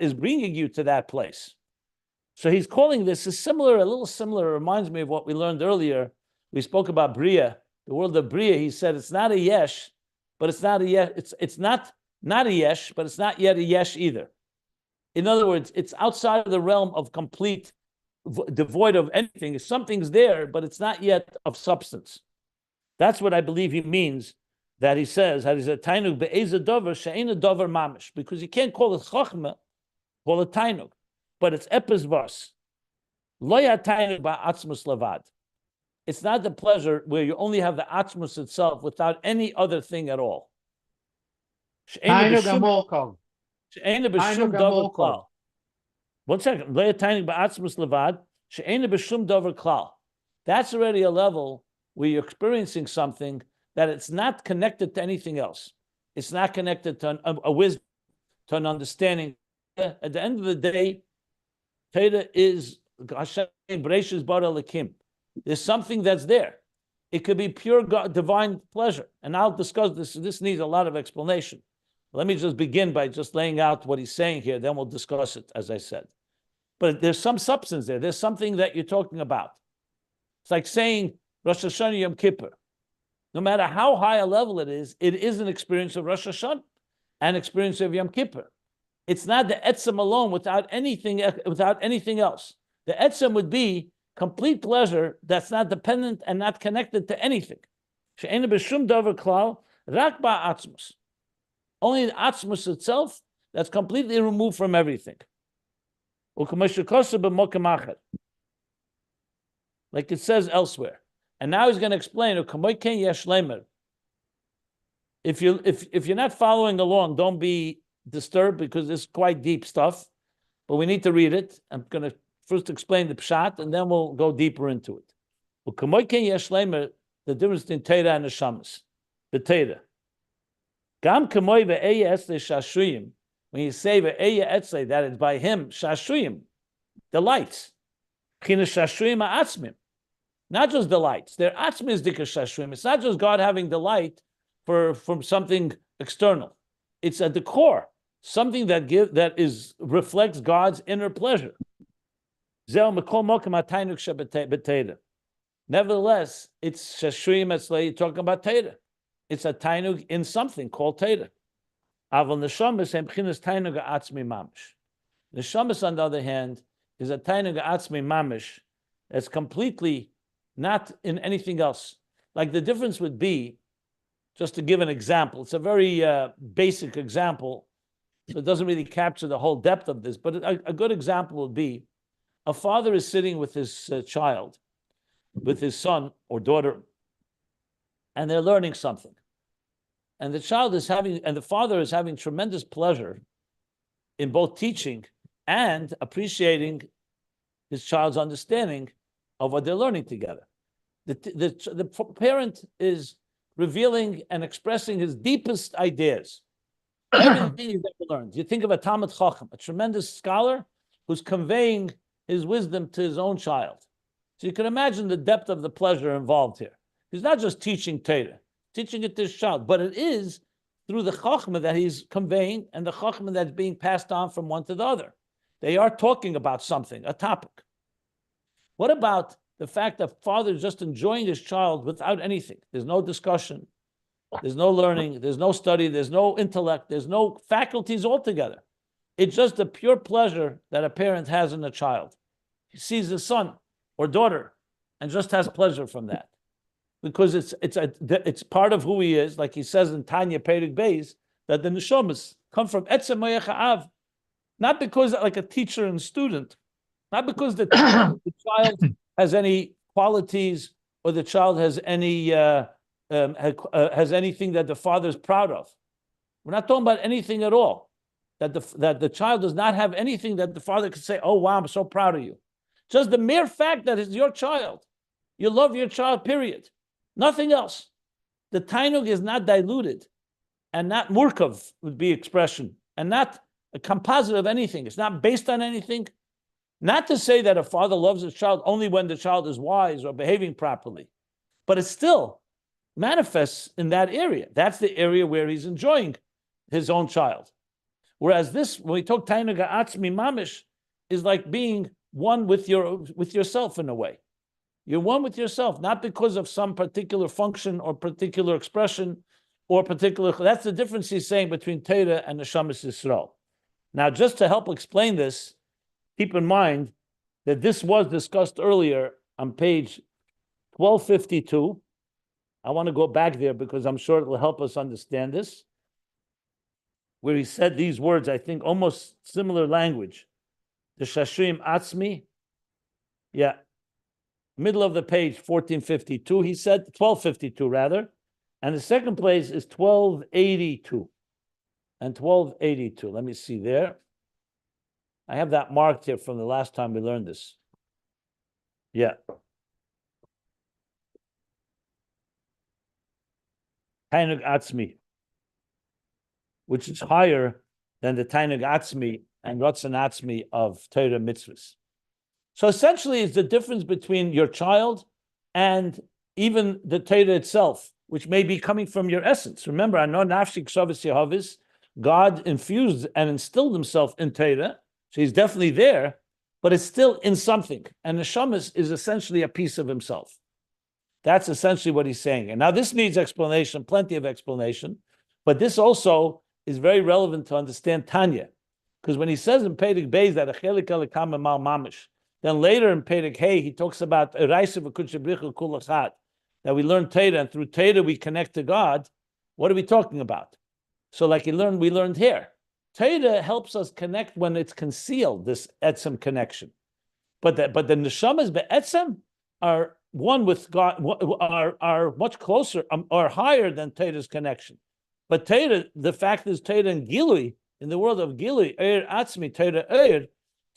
is bringing you to that place. So he's calling this a little similar, reminds me of what we learned earlier. We spoke about Bria, the world of Bria. He said it's not a yesh, but it's not a yesh. It's not a yesh, but it's not yet a yesh either. In other words, it's outside of the realm of complete, devoid of anything. Something's there, but it's not yet of substance. That's what I believe he means, that he says, Taanug be'eza dover she'ena dover mamash, because you can't call it Chachma, call it Taanug, but it's epis vos. Lo ya Taanug ba'atzmus levad. It's not the pleasure where you only have the atzmus itself without any other thing at all. Taanug amolkov. She'ena b'shum dover klal. 1 second. Lo ya Taanug ba'atzmus levad, she'ena b'shum dover klal. That's already a level where you're experiencing something that it's not connected to anything else. It's not connected to a wisdom, to an understanding. At the end of the day, Torah is Hashem Bereishis bara Elokim. There's something that's there. It could be pure God, divine pleasure. And I'll discuss this. This needs a lot of explanation. Let me just begin by just laying out what he's saying here. Then we'll discuss it, as I said. but there's some substance there. There's something that you're talking about. It's like saying Rosh Hashanah Yom Kippur. No matter how high a level it is an experience of Rosh Hashanah, an experience of Yom Kippur. It's not the etzem alone without anything else. The etzem would be complete pleasure that's not dependent and not connected to anything. Only the atzmus itself that's completely removed from everything. Like it says elsewhere. And now he's going to explain. If you're not following along, don't be disturbed because it's quite deep stuff. But we need to read it. I'm going to first explain the pshat, and then we'll go deeper into it. The difference between Torah and Neshamas. The Torah. When you say that it's by him, shashuyim, delights. Not just delights. They're atzmis dika shashuyim. It's not just God having delight from something external. It's at the core, something that reflects God's inner pleasure. Nevertheless, it's shashuyim etzlei. You're talking about Torah. It's a taanug in something called Torah. Aval neshamas emchinas taanug HaAtzmi mamash. Neshamas, on the other hand, is a taanug HaAtzmi mamash that's completely not in anything else. Like the difference would be, just to give an example, it's a very basic example, so it doesn't really capture the whole depth of this, but a good example would be a father is sitting with his child, with his son or daughter, and they're learning something. And the father is having tremendous pleasure in both teaching and appreciating his child's understanding of what they're learning together. The parent is revealing and expressing his deepest ideas, everything he's ever learned. You think of a Talmid Chacham, a tremendous scholar who's conveying his wisdom to his own child. So you can imagine the depth of the pleasure involved here. He's not just teaching Torah, teaching it to his child, but it is through the Chachma that he's conveying and the Chachma that's being passed on from one to the other. They are talking about something, a topic. What about the fact that father is just enjoying his child without anything? There's no discussion, there's no learning, there's no study, there's no intellect, there's no faculties altogether. It's just a pure pleasure that a parent has in a child. He sees his son or daughter and just has pleasure from that. Because it's part of who he is, like he says in Tanya Ayin Beis, that the neshamas come from etzem moyach, not because like a teacher and student, not because the child has any qualities or the child has any has anything that the father is proud of. We're not talking about anything at all. That the child does not have anything that the father could say, "Oh wow, I'm so proud of you." Just the mere fact that it's your child, you love your child. Period. Nothing else. The taanug is not diluted, and not murkav would be expression, and not a composite of anything. It's not based on anything. Not to say that a father loves his child only when the child is wise or behaving properly, but it still manifests in that area. That's the area where he's enjoying his own child. Whereas this, when we talk Taanug HaAtzmi mamash, is like being one with yourself in a way. You're one with yourself, not because of some particular function or particular expression or particular. That's the difference he's saying between Torah and Neshamas Yisrael. Now, just to help explain this, keep in mind that this was discussed earlier on page 1252. I want to go back there because I'm sure it will help us understand this, where he said these words, I think almost similar language. The Shashrim Atzmi, yeah, middle of the page, 1452, he said, 1252 rather, and the second place is 1282. And 1282, let me see there. I have that marked here from the last time we learned this. Yeah. Taanug HaAtzmi, which is higher than the Taanug HaAtzmi and Ratzon HaAtzmi of Torah mitzvahs. So essentially, it's the difference between your child and even the Torah itself, which may be coming from your essence. Remember, I know Nafshi Kshavis Yehavis, God infused and instilled himself in Torah, so he's definitely there, but it's still in something. And Neshama is essentially a piece of himself. That's essentially what he's saying. And now this needs explanation, plenty of explanation, but this also is very relevant to understand Tanya. Because when he says in Ayin Beis that Achelik Elikam Emal Mamash, then later in Ayin Hey, he talks about that we learn Torah, and through Torah we connect to God. What are we talking about? So like we learned here. Torah helps us connect when it's concealed, this etzem connection. But the neshamas be'etzem are one with God, are much closer, are higher than Torah's connection. But Torah, the fact is Torah and Gilui, in the world of Gilui, HaAtzmi,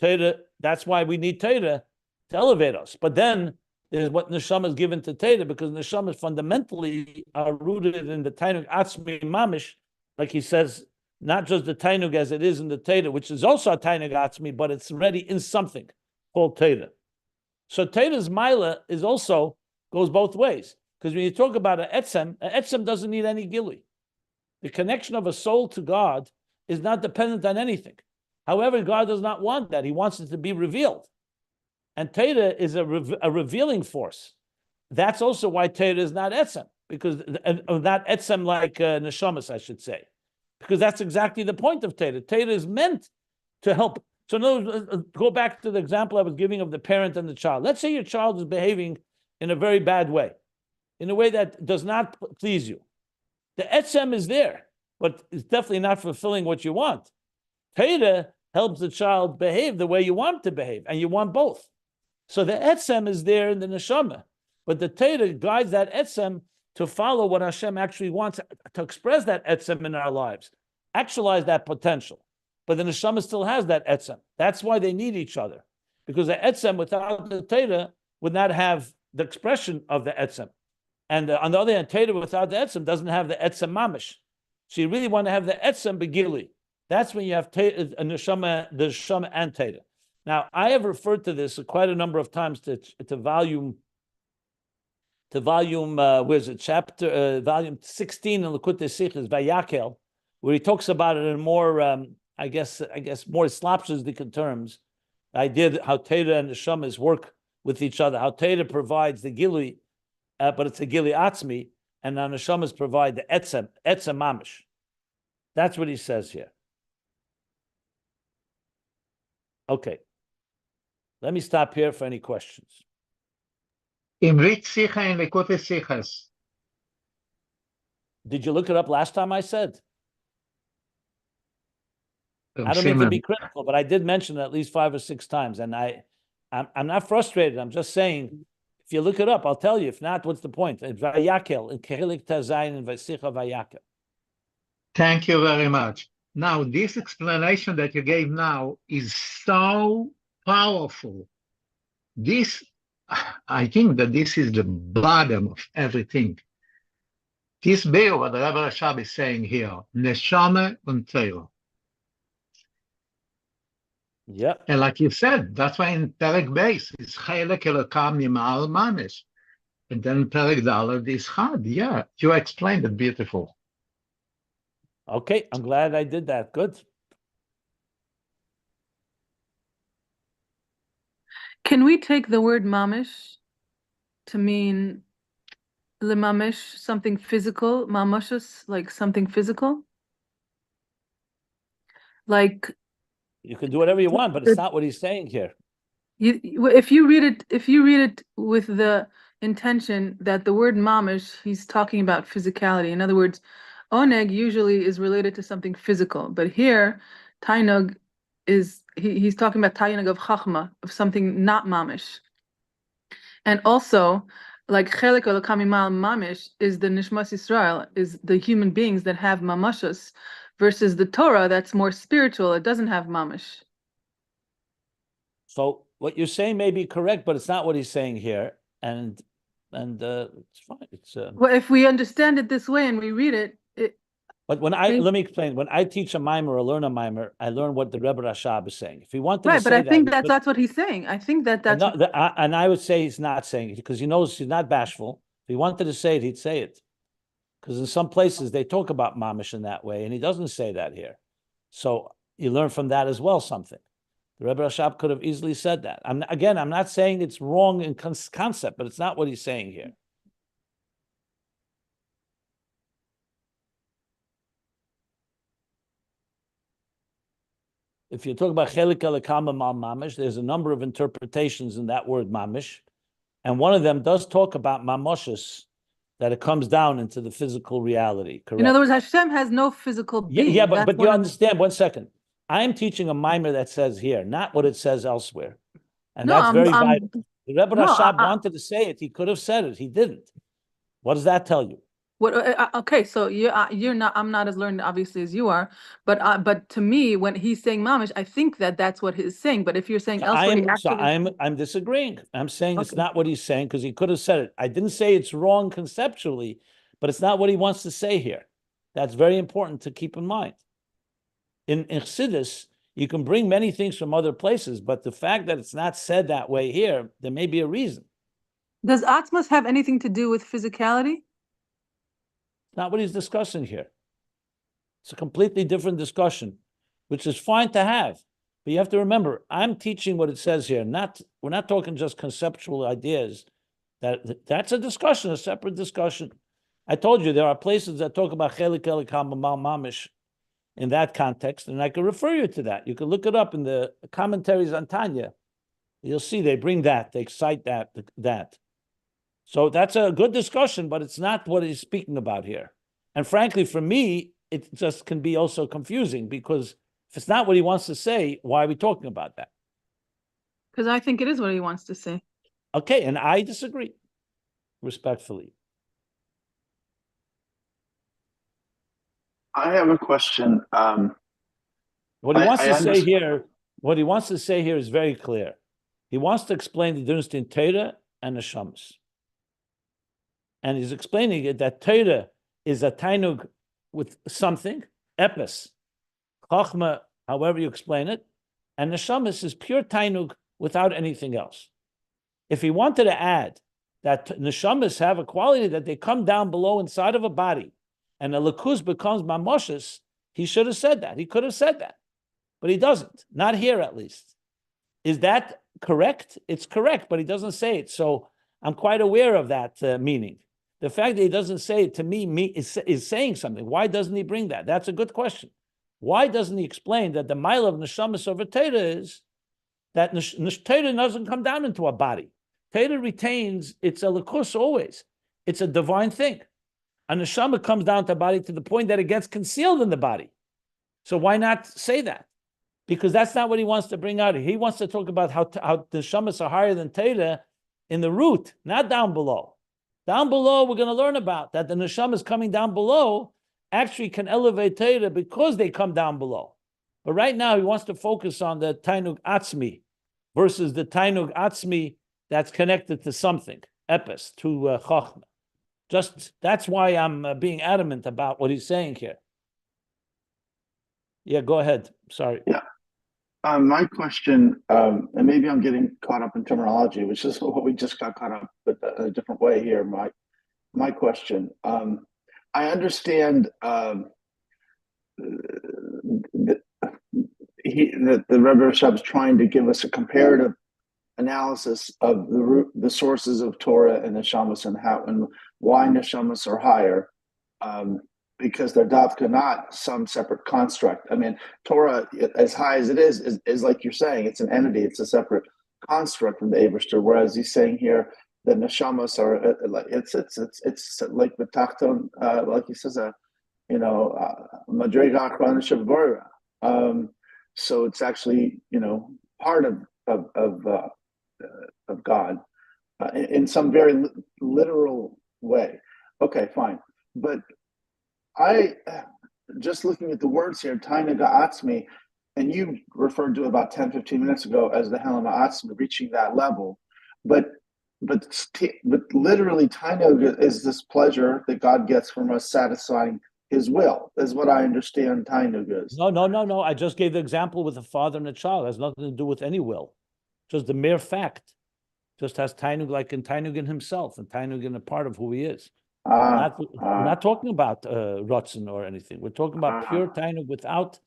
Torah, that's why we need Torah to elevate us. But then there's what Neshama is given to Torah, because Neshama fundamentally are rooted in the Taanug HaAtzmi Mamash, like he says, not just the Taanug as it is in the Torah, which is also a Taanug HaAtzmi, but it's already in something called Torah. So Torah's Maila is also, goes both ways. Because when you talk about an etzem doesn't need any gili. The connection of a soul to God is not dependent on anything. However, God does not want that. He wants it to be revealed. And Torah is a revealing force. That's also why Torah is not etzem, because not etzem like neshamas, I should say. Because that's exactly the point of Torah. Torah is meant to help. So no, go back to the example I was giving of the parent and the child. Let's say your child is behaving in a very bad way, in a way that does not please you. The etzem is there, but it's definitely not fulfilling what you want. Torah helps the child behave the way you want to behave, and you want both. So the etzem is there in the neshama, but the Torah guides that etzem to follow what Hashem actually wants, to express that etzem in our lives, actualize that potential. But the neshama still has that etzem. That's why they need each other, because the etzem without the Torah would not have the expression of the etzem. And on the other hand, Torah without the etzem doesn't have the etzem mamash. So you really want to have the etzem begili. That's when you have a neshama, the neshama and Torah. Now, I have referred to this quite a number of times to volume, where's it? Volume 16 in Likutei Sichos, Vayakel, where he talks about it in more, I guess more slapshizdik terms. I did how Torah and neshamas work with each other, how Torah provides the gili, but it's a gili atzmi, and now neshamas provide the etzem mamish. That's what he says here. Okay. Let me stop here for any questions. In which sicha in Likutei Sichos? Did you look it up last time I said? I don't mean to be critical, but I did mention it at least 5 or 6 times. And I'm not frustrated. I'm just saying, if you look it up, I'll tell you. If not, what's the point? Vayakel, in Kehilik Tazayin, and Vasicha Vayakel. Thank you very much. Now, this explanation that you gave now is so powerful. I think that this is the bottom of everything. This bill, what the Rebbe Rashab is saying here, Neshama and Torah. Yeah. And like you said, that's why in Ayin Beis is Chelek Elokam Yimal Mamash. And then Ayin Daled is Chad. Yeah, you explained it beautiful. Okay, I'm glad I did that. Good. Can we take the word mamish to mean lemamish, something physical, mamashus, like something physical? Like you can do whatever you want, but it's not what he's saying here. If you read it with the intention that the word mamish, he's talking about physicality. In other words, oneg usually is related to something physical, but here taanug is he's talking about taanug of chachma, of something not mamish. And also, like chelik elokam yimal mamish is the nishmas Yisrael, is the human beings that have mamashus, versus the Torah that's more spiritual. It doesn't have mamish. So what you're saying may be correct, but it's not what he's saying here, and it's fine. It's well, if we understand it this way and we read it. But let me explain. When I teach a mimer or learn a mimer, I learn what the Rebbe Rashab is saying. If he wanted to say but I think that's what he's saying. I think that's and I would say he's not saying it because he knows he's not bashful. If he wanted to say it, he'd say it. Because in some places they talk about mamish in that way, and he doesn't say that here. So you learn from that as well something. The Rebbe Rashab could have easily said that. I'm not saying it's wrong in concept, but it's not what he's saying here. If you talk about chelik elakama mal mamash, there's a number of interpretations in that word mamish, and one of them does talk about mamoshes, that it comes down into the physical reality. Correct. In other words, Hashem has no physical being. Yeah, but you understand. 1 second. I am teaching a mimer that says here, not what it says elsewhere, and No, that's very vital. The Rebbe no, Rashab wanted to say it. He could have said it. He didn't. What does that tell you? What? Okay, so you're not. I'm not as learned, obviously, as you are. But to me, when he's saying mamish, I think that that's what he's saying. But if you're saying elsewhere, I'm disagreeing. I'm saying it's not what he's saying because he could have said it. I didn't say it's wrong conceptually, but it's not what he wants to say here. That's very important to keep in mind. In Chassidus, you can bring many things from other places, but the fact that it's not said that way here, there may be a reason. Does Atzmos have anything to do with physicality? Not what he's discussing here. It's a completely different discussion, which is fine to have. But you have to remember, I'm teaching what it says here. We're not talking just conceptual ideas. That's a discussion, a separate discussion. I told you there are places that talk about chelik elikam mal mamish in that context, and I can refer you to that. You can look it up in the commentaries on Tanya. You'll see they bring that, they cite that. So that's a good discussion, but it's not what he's speaking about here. And frankly, for me, it just can be also confusing because if it's not what he wants to say, why are we talking about that? Because I think it is what he wants to say. Okay, and I disagree, respectfully. I have a question. What he wants to say here is very clear. He wants to explain the difference between Torah and Neshamas. And he's explaining it that Torah is a Taanug with something, epis, Chachma, however you explain it, and Neshamas is pure Taanug without anything else. If he wanted to add that Neshamas have a quality that they come down below inside of a body, and the Lakus becomes Mamoshes, he should have said that. He could have said that. But he doesn't. Not here, at least. Is that correct? It's correct, but he doesn't say it. So I'm quite aware of that meaning. The fact that he doesn't say it to me is saying something. Why doesn't he bring that? That's a good question. Why doesn't he explain that the mile of Neshamas over Torah is that Torah doesn't come down into a body? Torah retains its elikus always. It's a divine thing. A Neshama comes down to a body to the point that it gets concealed in the body. So why not say that? Because that's not what he wants to bring out. He wants to talk about how the Neshamas are higher than Torah in the root, not down below. Down below, we're going to learn about that the Neshamas coming down below actually can elevate Torah because they come down below. But right now, he wants to focus on the Taanug HaAtzmi versus the Taanug HaAtzmi that's connected to something, epis, to Chachma. Just that's why I'm being adamant about what he's saying here. Yeah, go ahead. Sorry. Yeah. My question, and maybe I'm getting caught up in terminology, which is what we just got caught up with a different way here. My question, I understand that the Rebbe Rashab is trying to give us a comparative analysis of the sources of Torah and Neshamas and why Neshamas are higher. Because they're dafka not some separate construct. I mean, Torah, as high as it is like you're saying, it's an entity, it's a separate construct from the Eberster. Whereas he's saying here that neshamas are it's like the tachton, like he says, madrega achrona shavbora. So it's actually part of God in some very literal way. Okay, fine, but I just looking at the words here, Taanug HaAtzmi, and you referred to about 10, 15 minutes ago as the Helam HaAtzmi, reaching that level. But literally, Taanug is this pleasure that God gets from us satisfying his will, is what I understand Taanug is. No. I just gave the example with a father and a child. It has nothing to do with any will. Just the mere fact. Just has Taanug like in Taanug in himself, and Taanug in a part of who he is. We're not talking about Ratzon or anything. We're talking about pure Taanug without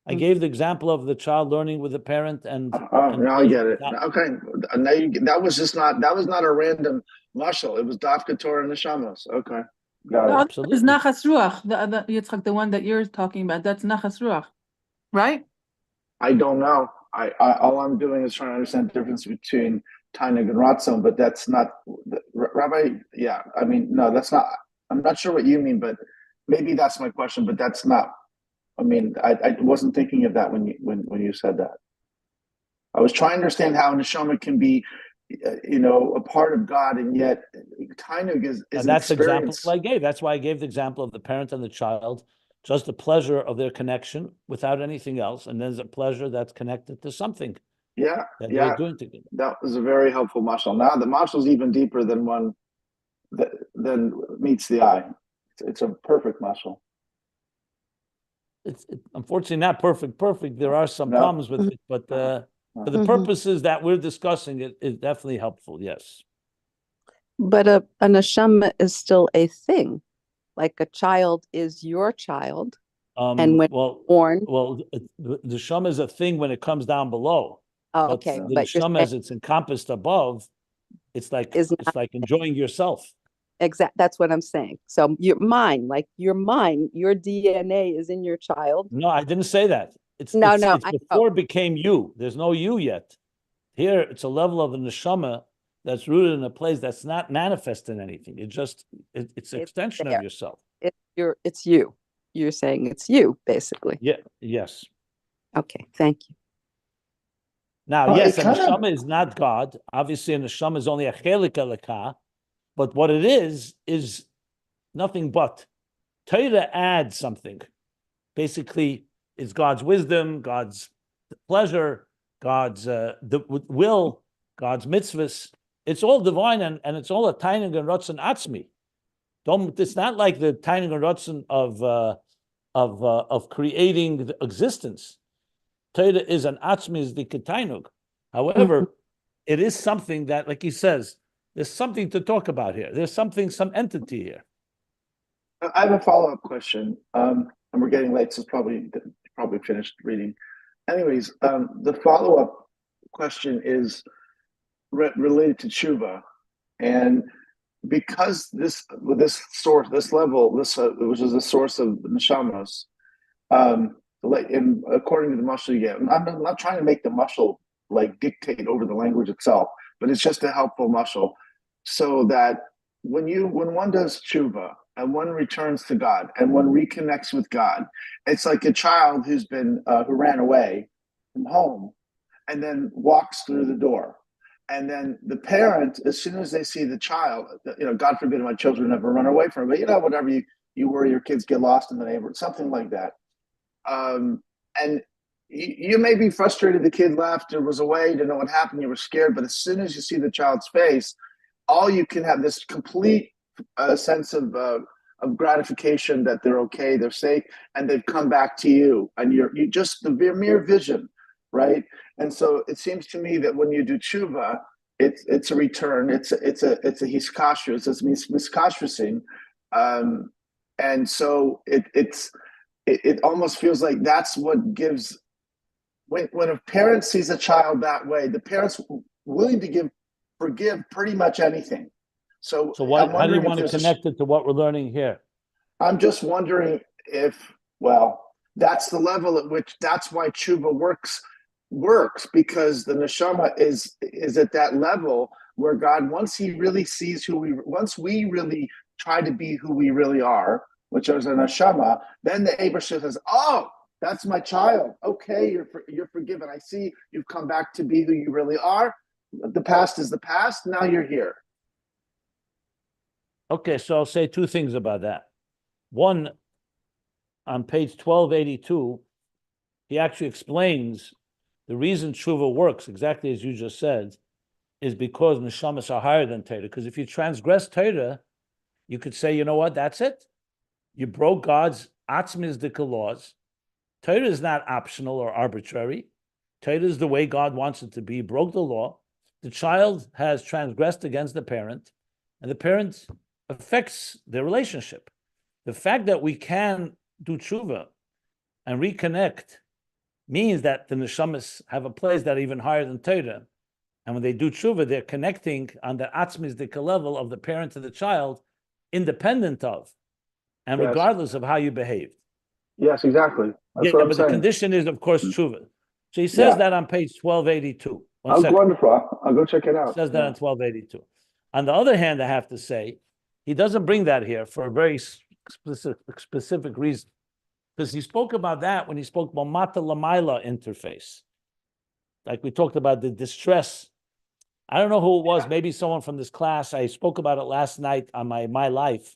I gave the example of the child learning with the parent and now I get it. without- Okay, now that was not a random muscle. It was Dafka Torah and Neshamos. Okay, got The it. other is Absolutely. Nachas Ruach, Yitzchak, the one that you're talking about. That's Nachas Ruach, right? I don't know. I all I'm doing is trying to understand the difference between Taanug and Ratzon, but that's not Rabbi. Yeah, I mean, no, that's not. I'm not sure what you mean, but maybe that's my question. But that's not. I mean, I wasn't thinking of that when you said that. I was trying to understand how Neshama can be, a part of God, and yet Taanug is And an that's the example experience. I gave. That's why I gave the example of the parent and the child, just the pleasure of their connection without anything else. And there's a pleasure that's connected to something Yeah, that yeah, they're doing together. that was a very helpful mashal. Now the mashal is even deeper than one that meets the eye. It's a perfect mashal. It's unfortunately not perfect. There are some No. problems with it, but for the purposes that we're discussing, it is definitely helpful. Yes. But a neshama is still a thing. Like a child is your child. And when born. Well, the neshama is a thing when it comes down below. Oh, But okay. the neshama, as it's encompassed above, it's like enjoying yourself. Exactly. That's what I'm saying. So your mind, your DNA is in your child. No, I didn't say that. It's before it became you. There's no you yet. Here, it's a level of the neshama that's rooted in a place that's not manifest in anything. It's an extension of yourself. It's you. You're saying it's you, basically. Yeah. Yes. Okay. Thank you. Now, yes, a neshama is not God. Obviously, a neshama is only a chelik elokah, but what it is nothing but. Torah adds something. Basically, it's God's wisdom, God's pleasure, God's will, God's mitzvahs. It's all divine, and it's all a Taanug and Ratzon HaAtzmi. It's not like the Taanug and Ratzon of creating the existence. Torah is an HaAtzmi, is the Taanug. However, it is something that, like he says, there's something to talk about here. There's some entity here. I have a follow-up question, and we're getting late, so it's probably finished reading. Anyways, the follow-up question is related to tshuva, and because this source, this level, which is the source of neshamos, according to the mashal, I'm not trying to make the mashal dictate over the language itself, but it's just a helpful mashal, so that when one does tshuva and one returns to God and one reconnects with God, it's like a child who ran away from home and then walks through the door. And then the parent, as soon as they see the child, God forbid my children ever run away from it, but whatever, you worry your kids get lost in the neighborhood, something like that. And you may be frustrated the kid left or was away, didn't know what happened, you were scared, but as soon as you see the child's face, all you can have this complete sense of gratification that they're okay, they're safe, and they've come back to you, and you just the mere vision, right? And so it seems to me that when you do tshuva, it's a return, it's a hiskashrus, it's miskashrusing, and so it almost feels like that's what gives. When a parent sees a child that way, the parent's willing to forgive pretty much anything. So how do you want to connect it to what we're learning here? I'm just wondering that's the level at which, that's why tshuva works, because the neshama is at that level where God, once we really try to be who we really are, which is a neshama, then the Eibusher says, oh, that's my child. Okay, you're forgiven. I see you've come back to be who you really are. The past is the past. Now you're here. Okay, so I'll say two things about that. One, on page 1282, he actually explains the reason tshuva works, exactly as you just said, is because neshamas are higher than Torah. Because if you transgress Torah, you could say, you know what, that's it. You broke God's atzmizdik laws. Torah is not optional or arbitrary. Torah is the way God wants it to be. He broke the law. The child has transgressed against the parent, and the parent affects their relationship. The fact that we can do tshuva and reconnect means that the neshamas have a place that are even higher than Torah. And when they do tshuva, they're connecting on the atzmisdika level of the parent to the child, independent of, and Yes. regardless of how you behaved. Yes, exactly. That's what I'm but saying. the condition is, of course, tshuva. So he says that on page 1282. Oh, wonderful. I'll go check it out. He says that on 1282. On the other hand, I have to say, he doesn't bring that here for a very specific reason. Because he spoke about that when he spoke about Mata Lamaila interface. Like we talked about the distress. I don't know who it was, maybe someone from this class. I spoke about it last night on my life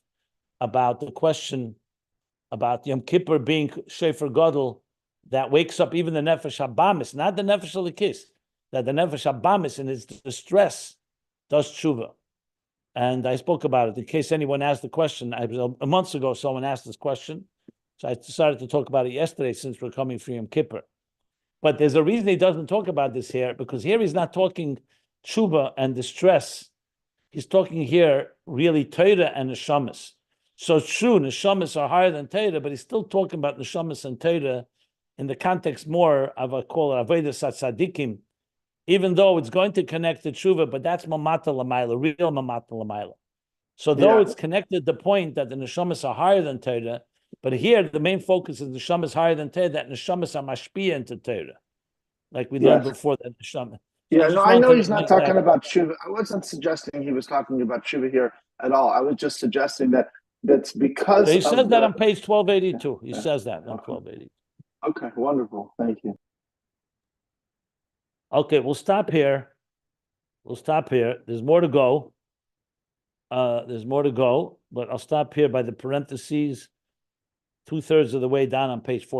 about the question about Yom Kippur being Shefer Gadol that wakes up even the Nefesh Habamis, not the Nefesh Elikis, that the Nefesh Habamis in its distress does tshuva. And I spoke about it in case anyone asked the question. A month ago, someone asked this question. So I decided to talk about it yesterday since we're coming from Yom Kippur. But there's a reason he doesn't talk about this here, because here he's not talking tshuva and distress. He's talking here really Torah and neshamas. So it's true, neshamas are higher than Torah, but he's still talking about neshamas and Torah in the context more of a call avodas tzadikim, even though it's going to connect to tshuva, but that's mamata l'mayla, real mamata l'mayla. So though it's connected to the point that the neshamas are higher than Torah, but here the main focus is neshamas higher than Torah, that neshamas are mashpia into Torah, like we learned before that neshama. So I know he's not talking about tshuva. I wasn't suggesting he was talking about tshuva here at all. I was just suggesting that that's because he says that on page 1282. He says that on 1282. Okay, wonderful. Thank you. Okay, we'll stop here. There's more to go. But I'll stop here by the parentheses, 2/3 of the way down on page 14.